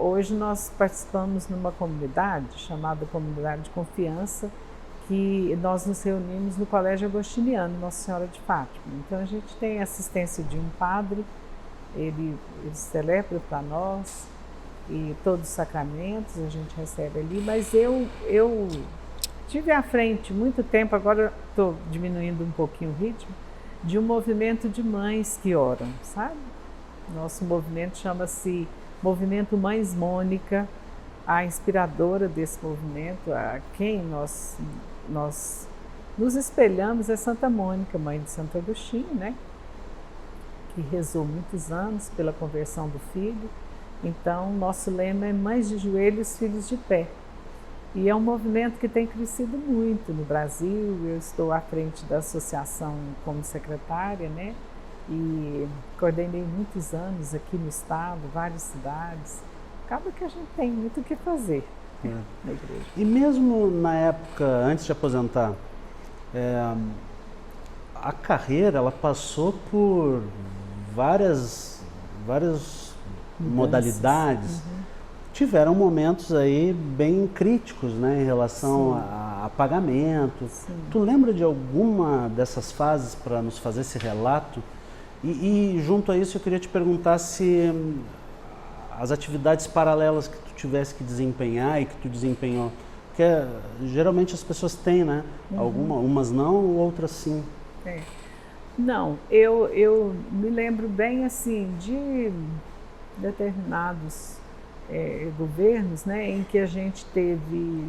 Hoje nós participamos numa comunidade chamada Comunidade de Confiança, que nós nos reunimos no Colégio Agostiniano, Nossa Senhora de Fátima. Então a gente tem assistência de um padre ele celebra para nós e todos os sacramentos a gente recebe ali, mas eu tive à frente muito tempo, agora estou diminuindo um pouquinho o ritmo, de um movimento de mães que oram, sabe? Nosso movimento chama-se Movimento Mães Mônica. A inspiradora desse movimento, a quem nós nos espelhamos, é Santa Mônica, mãe de Santo Agostinho, né? Que rezou muitos anos pela conversão do filho. Então, nosso lema é Mães de Joelhos, Filhos de Pé. E é um movimento que tem crescido muito no Brasil. Eu estou à frente da associação como secretária, né? E coordenei muitos anos aqui no estado, várias cidades. Acaba que a gente tem muito o que fazer na igreja. E mesmo na época, antes de aposentar, a carreira, ela passou por várias modalidades. Tiveram momentos aí bem críticos, né, em relação a pagamento. Sim. Tu lembra de alguma dessas fases para nos fazer esse relato? E junto a isso eu queria te perguntar se as atividades paralelas que tu tivesse que desempenhar e que tu desempenhou, porque geralmente as pessoas têm, né? Umas não, outras sim. Não, eu me lembro bem assim de determinados governos, né, em que a gente teve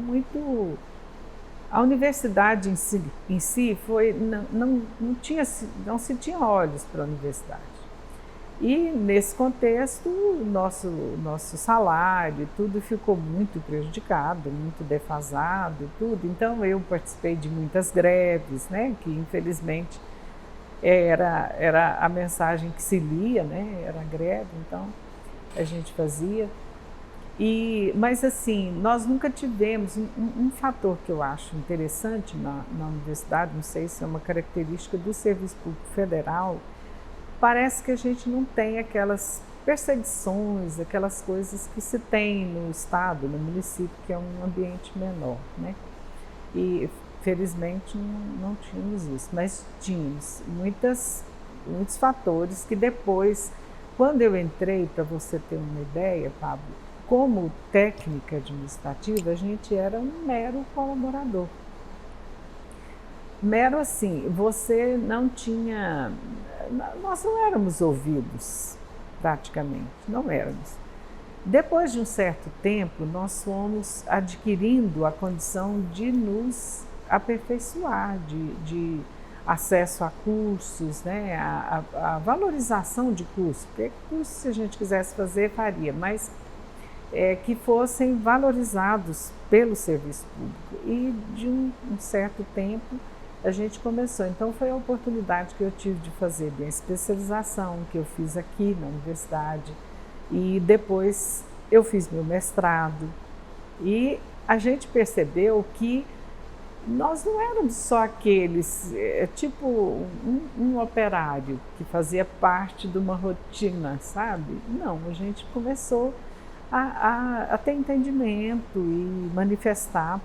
muito... A universidade em si foi, não se tinha olhos para a universidade. E nesse contexto, nosso salário, tudo ficou muito prejudicado, muito defasado e tudo. Então eu participei de muitas greves, né, que infelizmente era a mensagem que se lia, né, era a greve, então a gente fazia. Mas assim, nós nunca tivemos um fator que eu acho interessante na universidade, não sei se é uma característica do Serviço Público Federal, parece que a gente não tem aquelas perseguições, aquelas coisas que se tem no estado, no município, que é um ambiente menor, né? E felizmente não tínhamos isso, mas tínhamos muitos fatores que depois, quando eu entrei, para você ter uma ideia, Pablo, como técnica administrativa, a gente era um mero colaborador. Mero assim, você não tinha... Nós não éramos ouvidos, praticamente, não éramos. Depois de um certo tempo, nós fomos adquirindo a condição de nos aperfeiçoar, de acesso a cursos, né? a valorização de cursos, porque cursos, se a gente quisesse fazer, faria, mas que fossem valorizados pelo serviço público. E de um certo tempo a gente começou. Então foi a oportunidade que eu tive de fazer a especialização que eu fiz aqui na universidade e depois eu fiz meu mestrado e a gente percebeu que nós não éramos só aqueles, tipo um operário que fazia parte de uma rotina, sabe? Não, a gente começou a ter entendimento e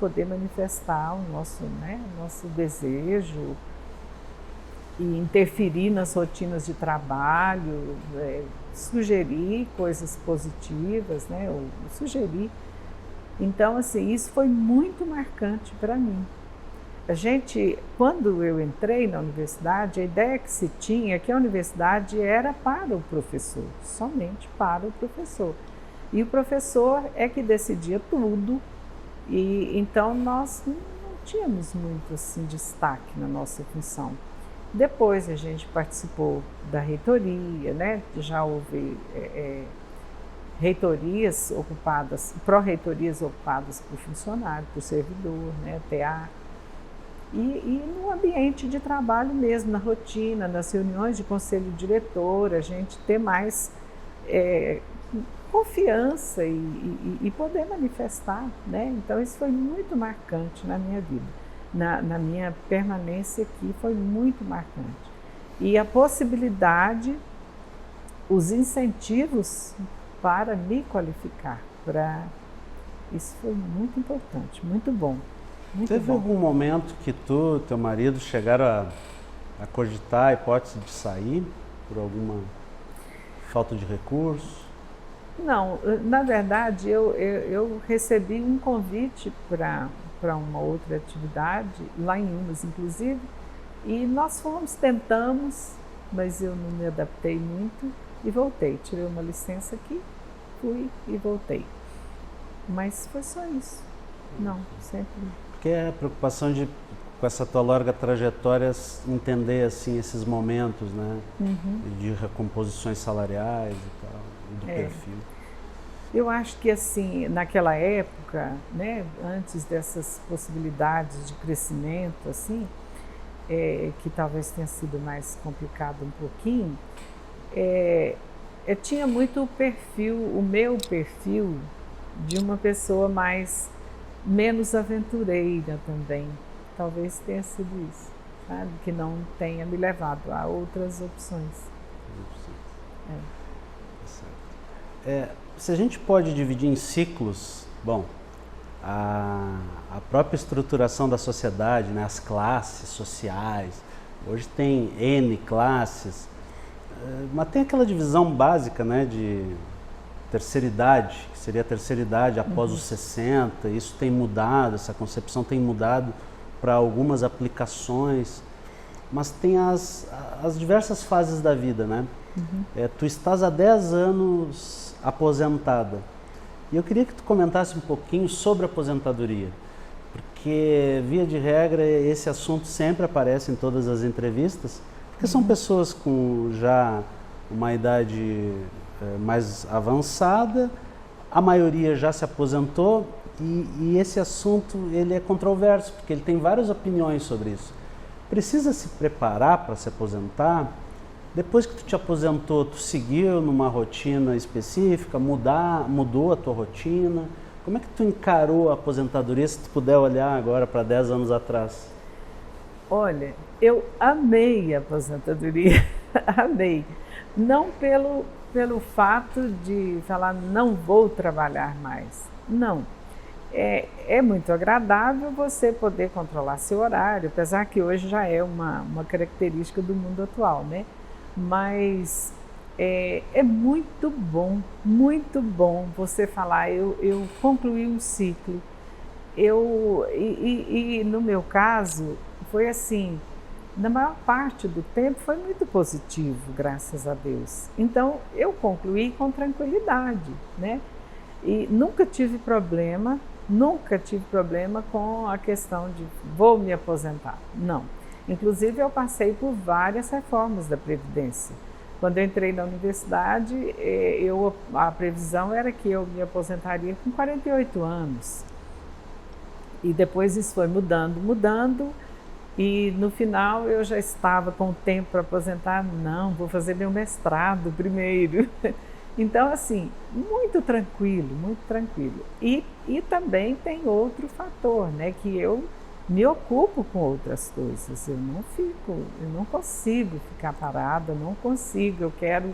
poder manifestar o nosso desejo e interferir nas rotinas de trabalho, sugerir coisas positivas, né? Ou sugerir. Então, assim, isso foi muito marcante para mim. Quando eu entrei na universidade, a ideia que se tinha é que a universidade era para o professor, somente para o professor. E o professor é que decidia tudo, e então nós não tínhamos muito assim, destaque na nossa função. Depois a gente participou da reitoria, né? Já houve reitorias ocupadas, pró-reitorias ocupadas por funcionário, por servidor, né? TA. E no ambiente de trabalho mesmo, na rotina, nas reuniões de conselho diretor, a gente ter mais confiança e poder manifestar, né? Então isso foi muito marcante na minha vida, na minha permanência aqui foi muito marcante. E a possibilidade, os incentivos para me qualificar, isso foi muito importante, muito bom. Teve algum momento que tu, teu marido, chegaram a cogitar a hipótese de sair por alguma... Falta de recursos? Não, na verdade eu recebi um convite para uma outra atividade, lá em Umas inclusive, e nós fomos, tentamos, mas eu não me adaptei muito e voltei. Tirei uma licença aqui, fui e voltei. Mas foi só isso. Não, sempre. Porque é a preocupação de, com essa tua larga trajetória, entender assim esses momentos, né? De recomposições salariais e tal, e do perfil. Eu acho que assim, naquela época, né, antes dessas possibilidades de crescimento, assim, que talvez tenha sido mais complicado um pouquinho, tinha muito o meu perfil de uma pessoa menos aventureira também. Talvez tenha sido isso, sabe? Que não tenha me levado a outras opções. Se a gente pode dividir em ciclos, bom, a própria estruturação da sociedade, né, as classes sociais, hoje tem N classes, mas tem aquela divisão básica, né, de terceira idade, que seria a terceira idade após os 60, isso tem mudado, essa concepção tem mudado para algumas aplicações, mas tem as diversas fases da vida, né? Tu estás há 10 anos aposentada. E eu queria que tu comentasse um pouquinho sobre a aposentadoria, porque, via de regra, esse assunto sempre aparece em todas as entrevistas, porque são pessoas com já uma idade mais avançada, a maioria já se aposentou, e esse assunto ele é controverso, porque ele tem várias opiniões sobre isso. Precisa se preparar para se aposentar? Depois que tu te aposentou, tu seguiu numa rotina específica, mudou a tua rotina? Como é que tu encarou a aposentadoria, se tu puder olhar agora para 10 anos atrás? Olha, eu amei a aposentadoria, amei. Não pelo fato de falar não vou trabalhar mais, não. É muito agradável você poder controlar seu horário, apesar que hoje já é uma característica do mundo atual, né? Mas é muito bom você falar, eu concluí um ciclo. E no meu caso, foi assim, na maior parte do tempo foi muito positivo, graças a Deus. Então, eu concluí com tranquilidade, né? E nunca tive problema com a questão de vou me aposentar, não. Inclusive, eu passei por várias reformas da Previdência. Quando eu entrei na universidade, a previsão era que eu me aposentaria com 48 anos. E depois isso foi mudando, e no final eu já estava com o tempo para aposentar. Não, vou fazer meu mestrado primeiro. Então, assim, muito tranquilo. E também tem outro fator, né, que eu me ocupo com outras coisas, eu não consigo ficar parada, não consigo, eu quero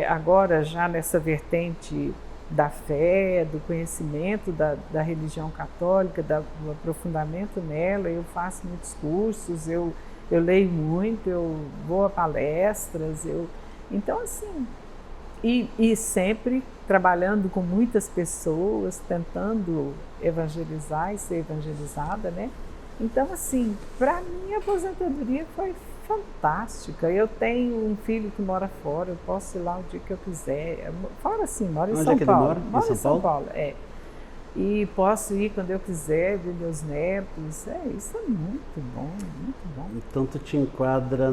agora já nessa vertente da fé, do conhecimento da religião católica, do aprofundamento nela, eu faço muitos cursos, eu leio muito, eu vou a palestras, então assim, e sempre trabalhando com muitas pessoas, tentando evangelizar e ser evangelizada, né? Então, assim, para mim a aposentadoria foi fantástica. Eu tenho um filho que mora fora, eu posso ir lá o dia que eu quiser. Fora assim, mora em São Paulo. Onde é que ele mora? Mora em São Paulo, E posso ir quando eu quiser, ver meus netos. Isso é muito bom, muito bom. Então tu te enquadra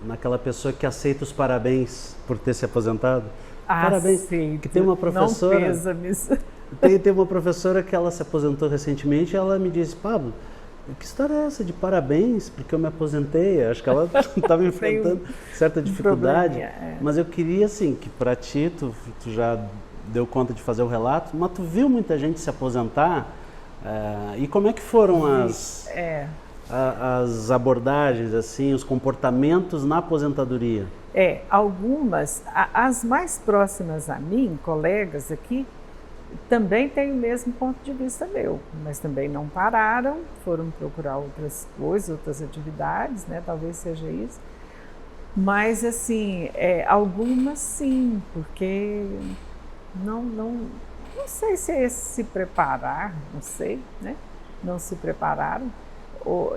naquela pessoa que aceita os parabéns por ter se aposentado? Parabéns. Que tem uma professora. Não pêsames. Tem uma professora que ela se aposentou recentemente e ela me disse, Pablo, que história é essa de parabéns, porque eu me aposentei? Acho que ela estava enfrentando certa dificuldade, mas eu queria assim, que para ti, tu já deu conta de fazer o relato, mas tu viu muita gente se aposentar, e como é que foram as abordagens, assim, os comportamentos na aposentadoria? Algumas, as mais próximas a mim, colegas aqui, também têm o mesmo ponto de vista meu, mas também não pararam, foram procurar outras coisas, outras atividades, né? Talvez seja isso. Mas, assim, algumas sim, porque não sei se é se preparar, não sei, né? Não se prepararam.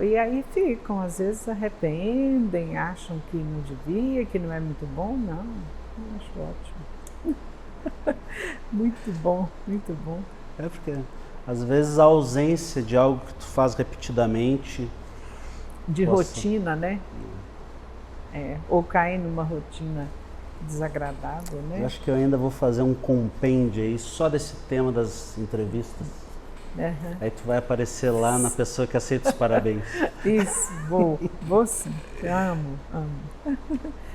E aí ficam, às vezes arrependem, acham que não devia, que não é muito bom. Não, eu acho ótimo. Muito bom, muito bom. É porque, às vezes, a ausência de algo que tu faz repetidamente... De rotina, né? Ou cair numa rotina desagradável, né? Eu acho que eu ainda vou fazer um compêndio aí só desse tema das entrevistas. Uhum. Aí tu vai aparecer lá na pessoa que aceita os parabéns. Isso, vou sim. Amo.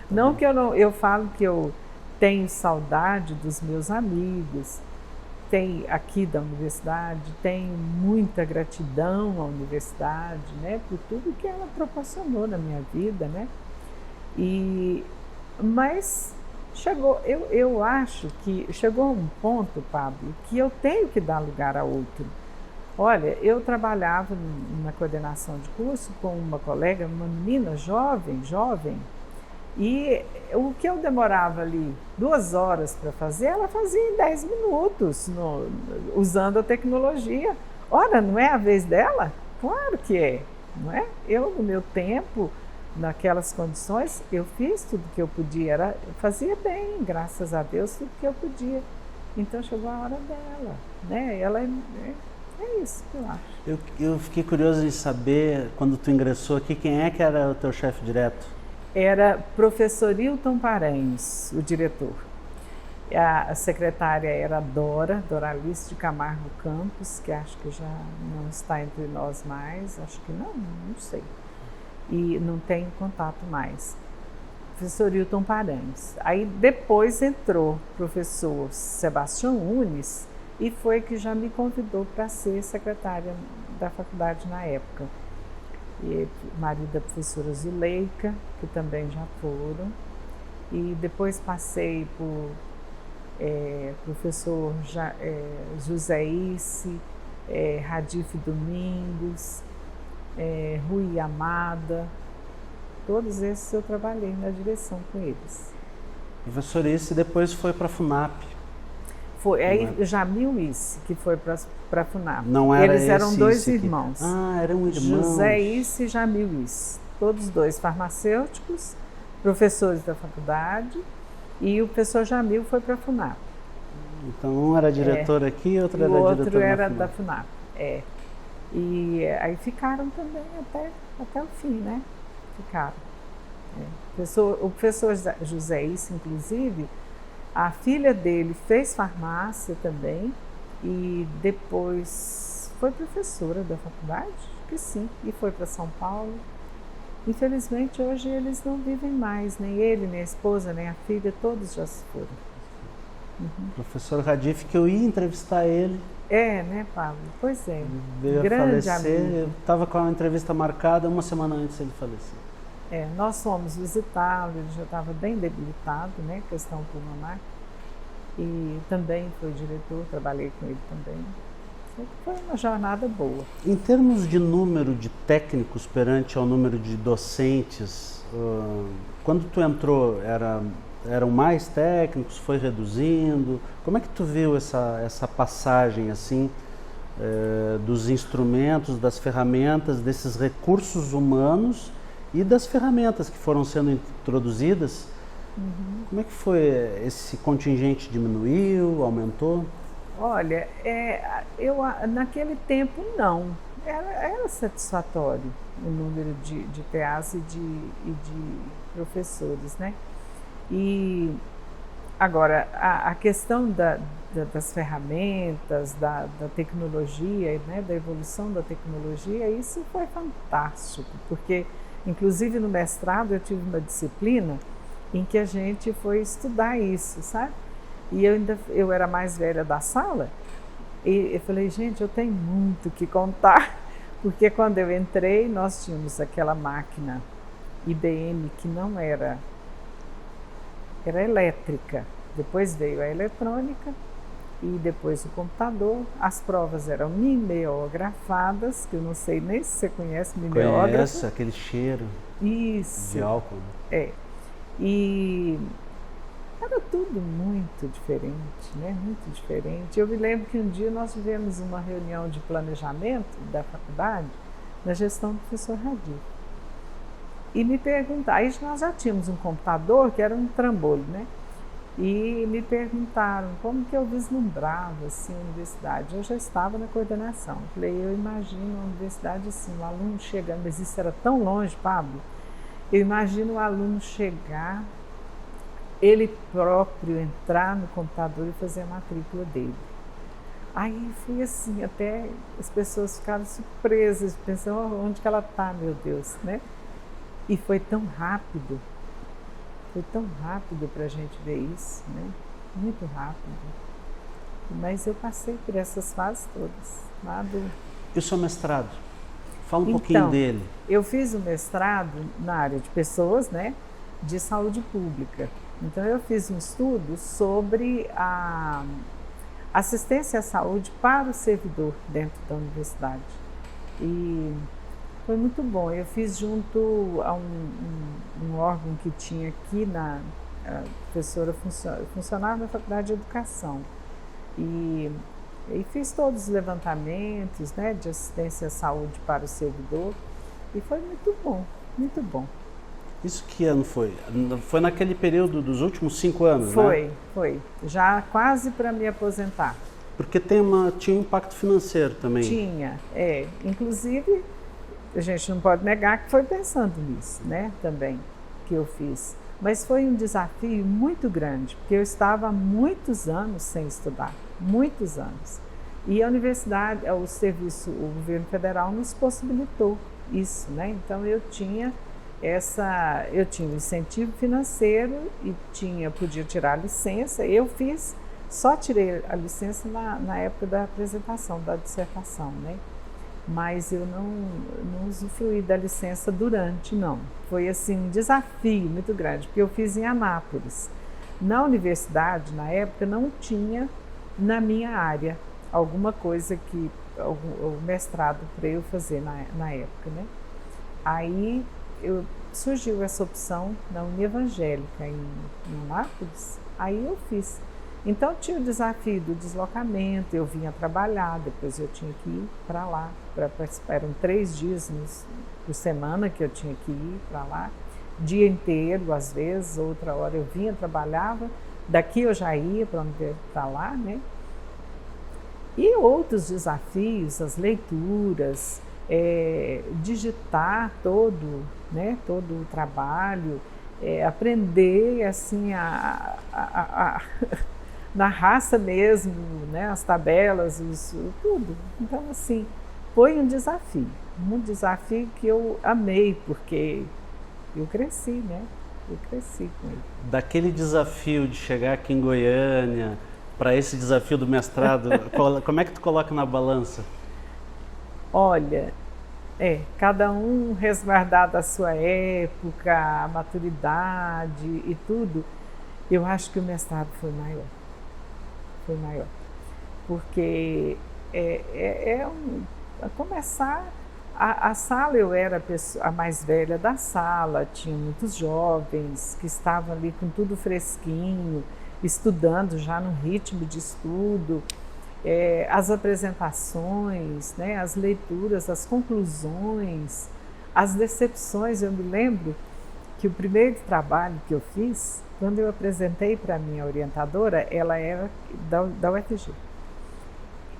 Não que eu falo que eu tenho saudade dos meus amigos, tem aqui da universidade, tenho muita gratidão à universidade, né, por tudo que ela proporcionou na minha vida, né? Mas eu acho que chegou um ponto, Pablo, que eu tenho que dar lugar a outro. Olha, eu trabalhava na coordenação de curso com uma colega, uma menina jovem, e o que eu demorava ali 2 horas para fazer, ela fazia em 10 minutos, usando a tecnologia. Ora, não é a vez dela? Claro que é, não é? Eu, no meu tempo, naquelas condições, eu fiz tudo que eu podia, eu fazia bem, graças a Deus, tudo que eu podia. Então chegou a hora dela, né? Ela é isso que eu acho. Eu fiquei curioso em saber, quando tu ingressou aqui, quem é que era o teu chefe direto? Era professor Hilton Paranhos, o diretor. A secretária era Doralice de Camargo Campos, que acho que já não está entre nós mais, acho que não sei. E não tenho contato mais. Professor Hilton Paranhos. Aí depois entrou o professor Sebastião Unes e foi que já me convidou para ser secretária da faculdade na época. E marido da professora Zuleika, que também já foram. E depois passei por professor José Isse, Radif Domingos, Rui Amada, todos esses eu trabalhei na direção com eles. Professor Isse depois foi para a FUNAP. Foi, aí Jamil Isse, que foi para a FUNAP. Não era eles eram dois aqui. irmãos. Ah, eram irmãos. José Isse e Jamil Isse, todos dois farmacêuticos, professores da faculdade, e o professor Jamil foi para a FUNAP. Então um era diretor aqui, outro era diretor outro era da FUNAP. E aí ficaram também até o fim, né? Ficaram. O professor José Isse, inclusive, a filha dele fez farmácia também e depois foi professora da faculdade, acho que sim, e foi para São Paulo. Infelizmente hoje eles não vivem mais, nem ele, nem a esposa, nem a filha, todos já se foram. Uhum. Professor Radif, que eu ia entrevistar ele. Né, Pablo? Pois é. Veio grande a falecer. amigo. Eu estava com a entrevista marcada uma semana antes ele falecer. Nós fomos visitá-lo, ele já estava bem debilitado, né, questão pulmonar. E também foi diretor, trabalhei com ele também. Foi uma jornada boa. Em termos de número de técnicos perante ao número de docentes, quando tu entrou, eram mais técnicos, foi reduzindo? Como é que tu viu essa passagem assim, dos instrumentos, das ferramentas, desses recursos humanos e das ferramentas que foram sendo introduzidas? Uhum. Como é que foi? Esse contingente diminuiu, aumentou? Olha, naquele tempo não. Era satisfatório o número de PAs e de professores, né? E agora, a questão das ferramentas, da tecnologia, né, da evolução da tecnologia, isso foi fantástico, porque inclusive no mestrado eu tive uma disciplina em que a gente foi estudar isso, sabe? E eu era mais velha da sala e eu falei, gente, eu tenho muito que contar, porque quando eu entrei nós tínhamos aquela máquina IBM que não era elétrica, depois veio a eletrônica e depois o computador. As provas eram mimeografadas, que eu não sei nem se você conhece mimeógrafo. Conheço, aquele cheiro. Isso. De álcool. E era tudo muito diferente, né? Muito diferente. Eu me lembro que um dia nós tivemos uma reunião de planejamento da faculdade, na gestão do professor Radir. E me perguntaram, aí nós já tínhamos um computador que era um trambolho, né? E me perguntaram como que eu vislumbrava assim, a universidade. Eu já estava na coordenação. Eu falei, eu imagino a universidade assim, o aluno chegando, mas isso era tão longe, Pablo. Eu imagino o aluno chegar, ele próprio entrar no computador e fazer a matrícula dele. Aí foi assim, até as pessoas ficaram surpresas, pensando, oh, onde que ela está, meu Deus, né? E foi tão rápido para a gente ver isso, né? Muito rápido. Mas eu passei por essas fases todas. E o seu mestrado? Fala um pouquinho dele. Eu fiz o mestrado na área de pessoas, né? De saúde pública. Então eu fiz um estudo sobre a assistência à saúde para o servidor dentro da universidade. E foi muito bom. Eu fiz junto a um órgão que tinha aqui a professora funcionava na Faculdade de Educação. E fiz todos os levantamentos, né, de assistência à saúde para o servidor. E foi muito bom, muito bom. Isso que ano foi? Foi naquele período dos últimos 5 anos, né? Foi. Já quase para me aposentar. Porque tinha um impacto financeiro também. Tinha, inclusive, a gente não pode negar que foi pensando nisso, né, também, que eu fiz. Mas foi um desafio muito grande, porque eu estava há muitos anos sem estudar, muitos anos. E a universidade, o governo federal nos possibilitou isso, né? Então eu tinha um incentivo financeiro e podia tirar a licença. Eu só tirei a licença na época da apresentação da dissertação, né? Mas eu não usufruí da licença durante, não. Foi assim um desafio muito grande, porque eu fiz em Anápolis. Na universidade, na época, não tinha na minha área alguma coisa o mestrado para eu fazer na época, né? Aí surgiu essa opção na Unievangélica em Anápolis, aí eu fiz. Então tinha o desafio do deslocamento, eu vinha trabalhar, depois eu tinha que ir para lá, para participar. Eram 3 dias por semana que eu tinha que ir para lá, dia inteiro, às vezes, outra hora eu vinha, trabalhava, daqui eu já ia para lá, né? E outros desafios, as leituras, digitar todo o trabalho, aprender assim na raça mesmo, né, as tabelas, tudo. Então assim, foi um desafio que eu amei, porque eu cresci, né? Eu cresci com ele. Daquele desafio de chegar aqui em Goiânia para esse desafio do mestrado, como é que tu coloca na balança? Olha, cada um resguardado a sua época, a maturidade e tudo, eu acho que o mestrado foi maior. Foi maior. Porque a começar, a sala, eu era a mais velha da sala, tinha muitos jovens que estavam ali com tudo fresquinho, estudando já no ritmo de estudo. As apresentações, né, as leituras, as conclusões, as decepções. Eu me lembro que o primeiro trabalho que eu fiz, quando eu apresentei para a minha orientadora, ela era da UFG.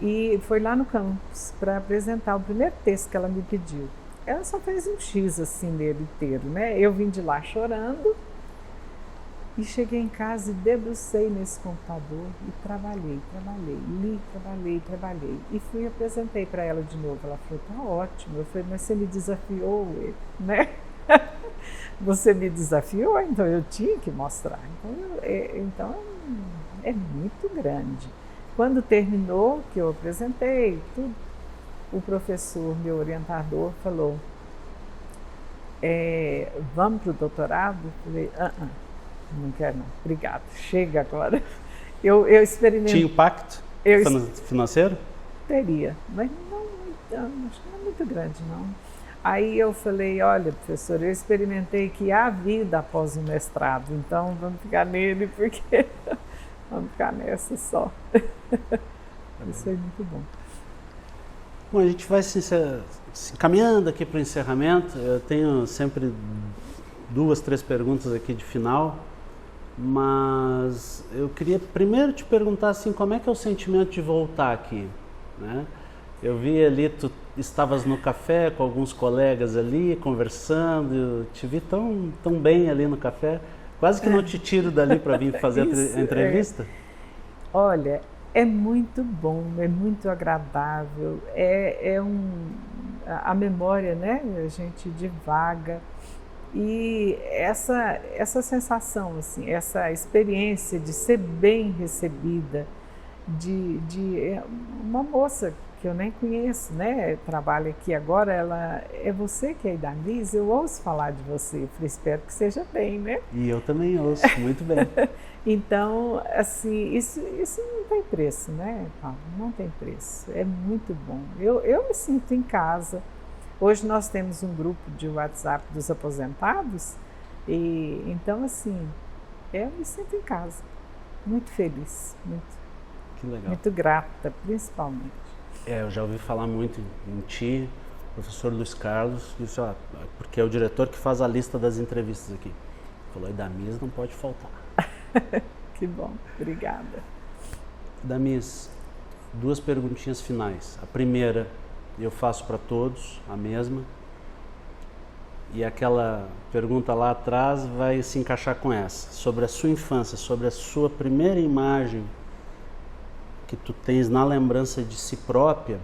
E foi lá no campus para apresentar o primeiro texto que ela me pediu. Ela só fez um X assim nele inteiro, né? Eu vim de lá chorando. E cheguei em casa e debrucei nesse computador e trabalhei, li, trabalhei. E fui e apresentei para ela de novo. Ela falou, tá ótimo. Eu falei, mas você me desafiou, né? Você me desafiou, então eu tinha que mostrar. Então é muito grande. Quando terminou, que eu apresentei, tudo, o professor, meu orientador, falou, vamos para o doutorado? Eu falei, não quero não, obrigada, chega agora. Eu experimentei. Tinha impacto financeiro? Teria, mas não, acho que não é muito grande não. Aí eu falei, olha, professor, eu experimentei que há vida após o mestrado, então vamos ficar nele, porque vamos ficar nessa só. Isso foi muito bom. Bom, a gente vai se encaminhando aqui para o encerramento. Eu tenho sempre 2, 3 perguntas aqui de final, mas eu queria primeiro te perguntar assim, como é que é o sentimento de voltar aqui, né? Eu vi ali, tu estavas no café com alguns colegas ali, conversando, eu te vi tão bem ali no café, quase que não te tiro dali para vir fazer a entrevista. Olha, é muito bom, é muito agradável, a memória, né, a gente divaga, e essa sensação, assim, essa experiência de ser bem recebida, de uma moça que eu nem conheço, né, trabalha aqui agora, ela é você que é Idamis, eu ouço falar de você, eu falei, espero que seja bem, né? E eu também ouço, muito bem. Então, assim, isso não tem preço, né, Paulo? Não tem preço, é muito bom. Eu me sinto em casa. Hoje nós temos um grupo de WhatsApp dos aposentados, e então, assim, eu me sinto em casa, muito feliz, que legal. Muito grata, principalmente. Eu já ouvi falar muito em ti, professor Luiz Carlos, disse, porque é o diretor que faz a lista das entrevistas aqui. Falou, Idamis não pode faltar. Que bom, obrigada. Idamis, 2 perguntinhas finais. A primeira eu faço para todos, a mesma. E aquela pergunta lá atrás vai se encaixar com essa. Sobre a sua infância, sobre a sua primeira imagem que tu tens na lembrança de si própria,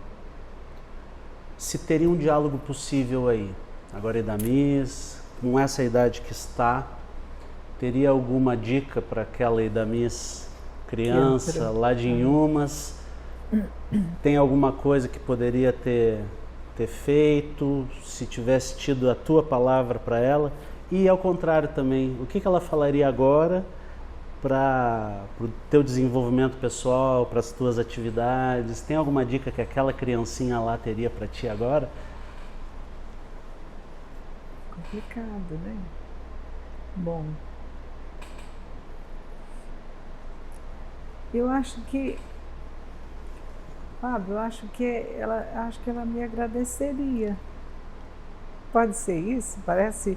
se teria um diálogo possível aí. Agora, Idamis, com essa idade que está, teria alguma dica para aquela Idamis criança lá de Inhumas? Tem alguma coisa que poderia ter feito, se tivesse tido a tua palavra para ela? E ao contrário também, o que ela falaria agora para o teu desenvolvimento pessoal, para as tuas atividades? Tem alguma dica que aquela criancinha lá teria para ti agora? Complicado, né? Bom, eu acho que, Fábio, eu acho que ela me agradeceria. Pode ser isso? Parece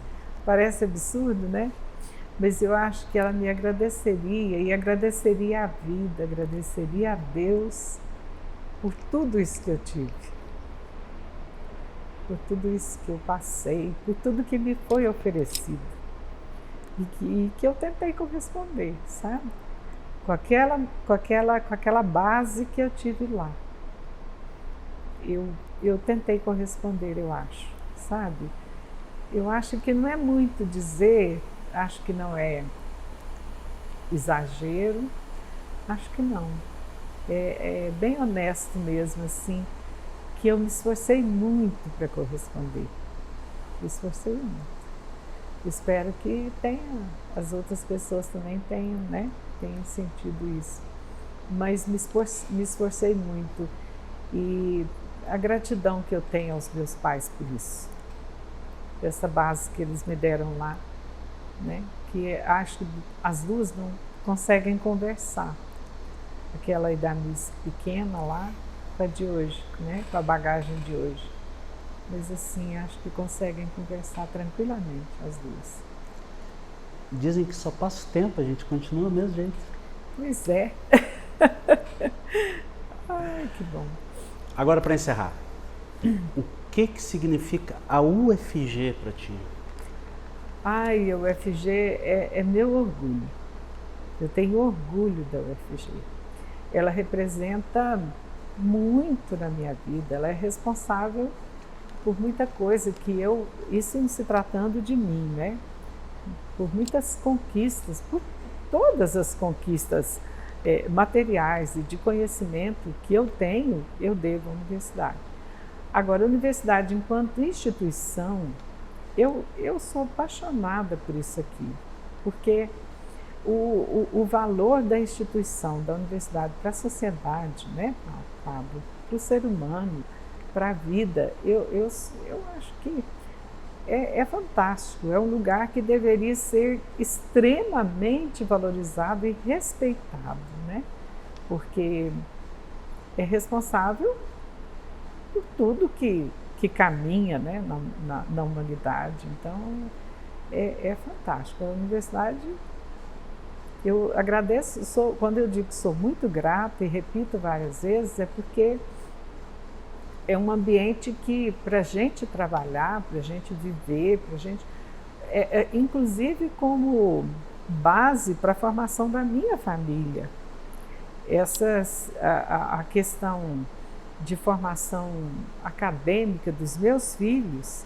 absurdo, né? Mas eu acho que ela me agradeceria, e agradeceria a vida, agradeceria a Deus por tudo isso que eu tive, por tudo isso que eu passei, por tudo que me foi oferecido e que eu tentei corresponder, sabe? Com aquela base que eu tive lá. Eu tentei corresponder, eu acho, sabe? Eu acho que não é muito dizer, acho que não é exagero, acho que não. É bem honesto mesmo, assim, que eu me esforcei muito para corresponder. Me esforcei muito. Espero que as outras pessoas também tenham, né? Tenham sentido isso. Mas me esforcei muito. E a gratidão que eu tenho aos meus pais por isso. Essa base que eles me deram lá, né? Que acho que as duas não conseguem conversar. Aquela Idamis pequena lá com a de hoje, né? Com a bagagem de hoje. Mas assim, acho que conseguem conversar tranquilamente as duas. Dizem que só passa o tempo, a gente continua do mesmo jeito. Pois é. Ai, que bom. Agora, para encerrar, o que significa a UFG para ti? Ai, a UFG é meu orgulho. Eu tenho orgulho da UFG. Ela representa muito na minha vida. Ela é responsável por muita coisa isso em se tratando de mim, né? Por muitas conquistas, por todas as conquistas materiais e de conhecimento que eu tenho, eu devo à universidade. Agora, a universidade enquanto instituição, eu sou apaixonada por isso aqui, porque o valor da instituição, da universidade para a sociedade, né, Pablo, para o ser humano, para a vida, eu acho que é fantástico. É um lugar que deveria ser extremamente valorizado e respeitado, né? Porque é responsável por tudo que caminha, né, na humanidade. Então, é fantástico. A universidade, eu agradeço, quando eu digo que sou muito grata e repito várias vezes, é porque é um ambiente que, para a gente trabalhar, para a gente viver, para a gente, inclusive como base para a formação da minha família. A questão de formação acadêmica dos meus filhos,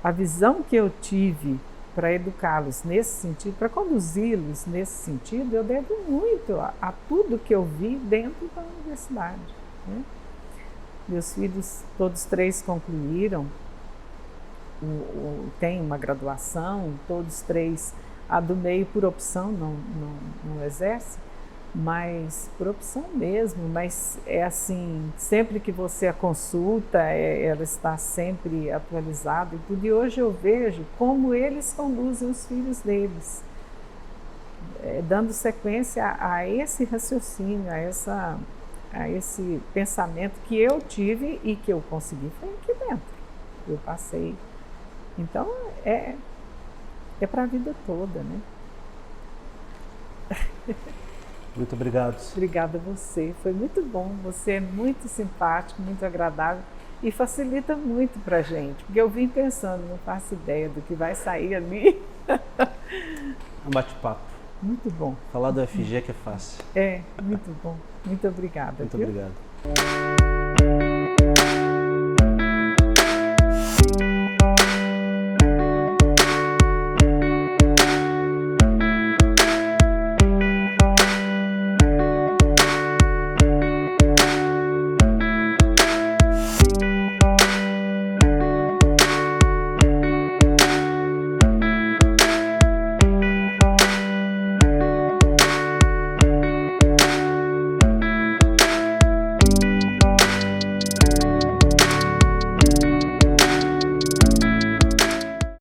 a visão que eu tive para educá-los nesse sentido, para conduzi-los nesse sentido, eu devo muito a tudo que eu vi dentro da universidade, né? Meus filhos, todos três concluíram, têm uma graduação, todos três, a do meio por opção, não exerce, mas por opção mesmo, mas é assim, sempre que você a consulta, ela está sempre atualizada e tudo, e hoje eu vejo como eles conduzem os filhos deles, dando sequência a esse raciocínio, a esse pensamento que eu tive e que eu consegui foi aqui dentro, eu passei. Então, é para a vida toda, né? Muito obrigado. Obrigada a você, foi muito bom, você é muito simpático, muito agradável e facilita muito para a gente, porque eu vim pensando, não faço ideia do que vai sair ali. Um bate-papo. Muito bom. Falar do FG que é fácil. Muito bom. Muito obrigada. Muito viu? obrigado.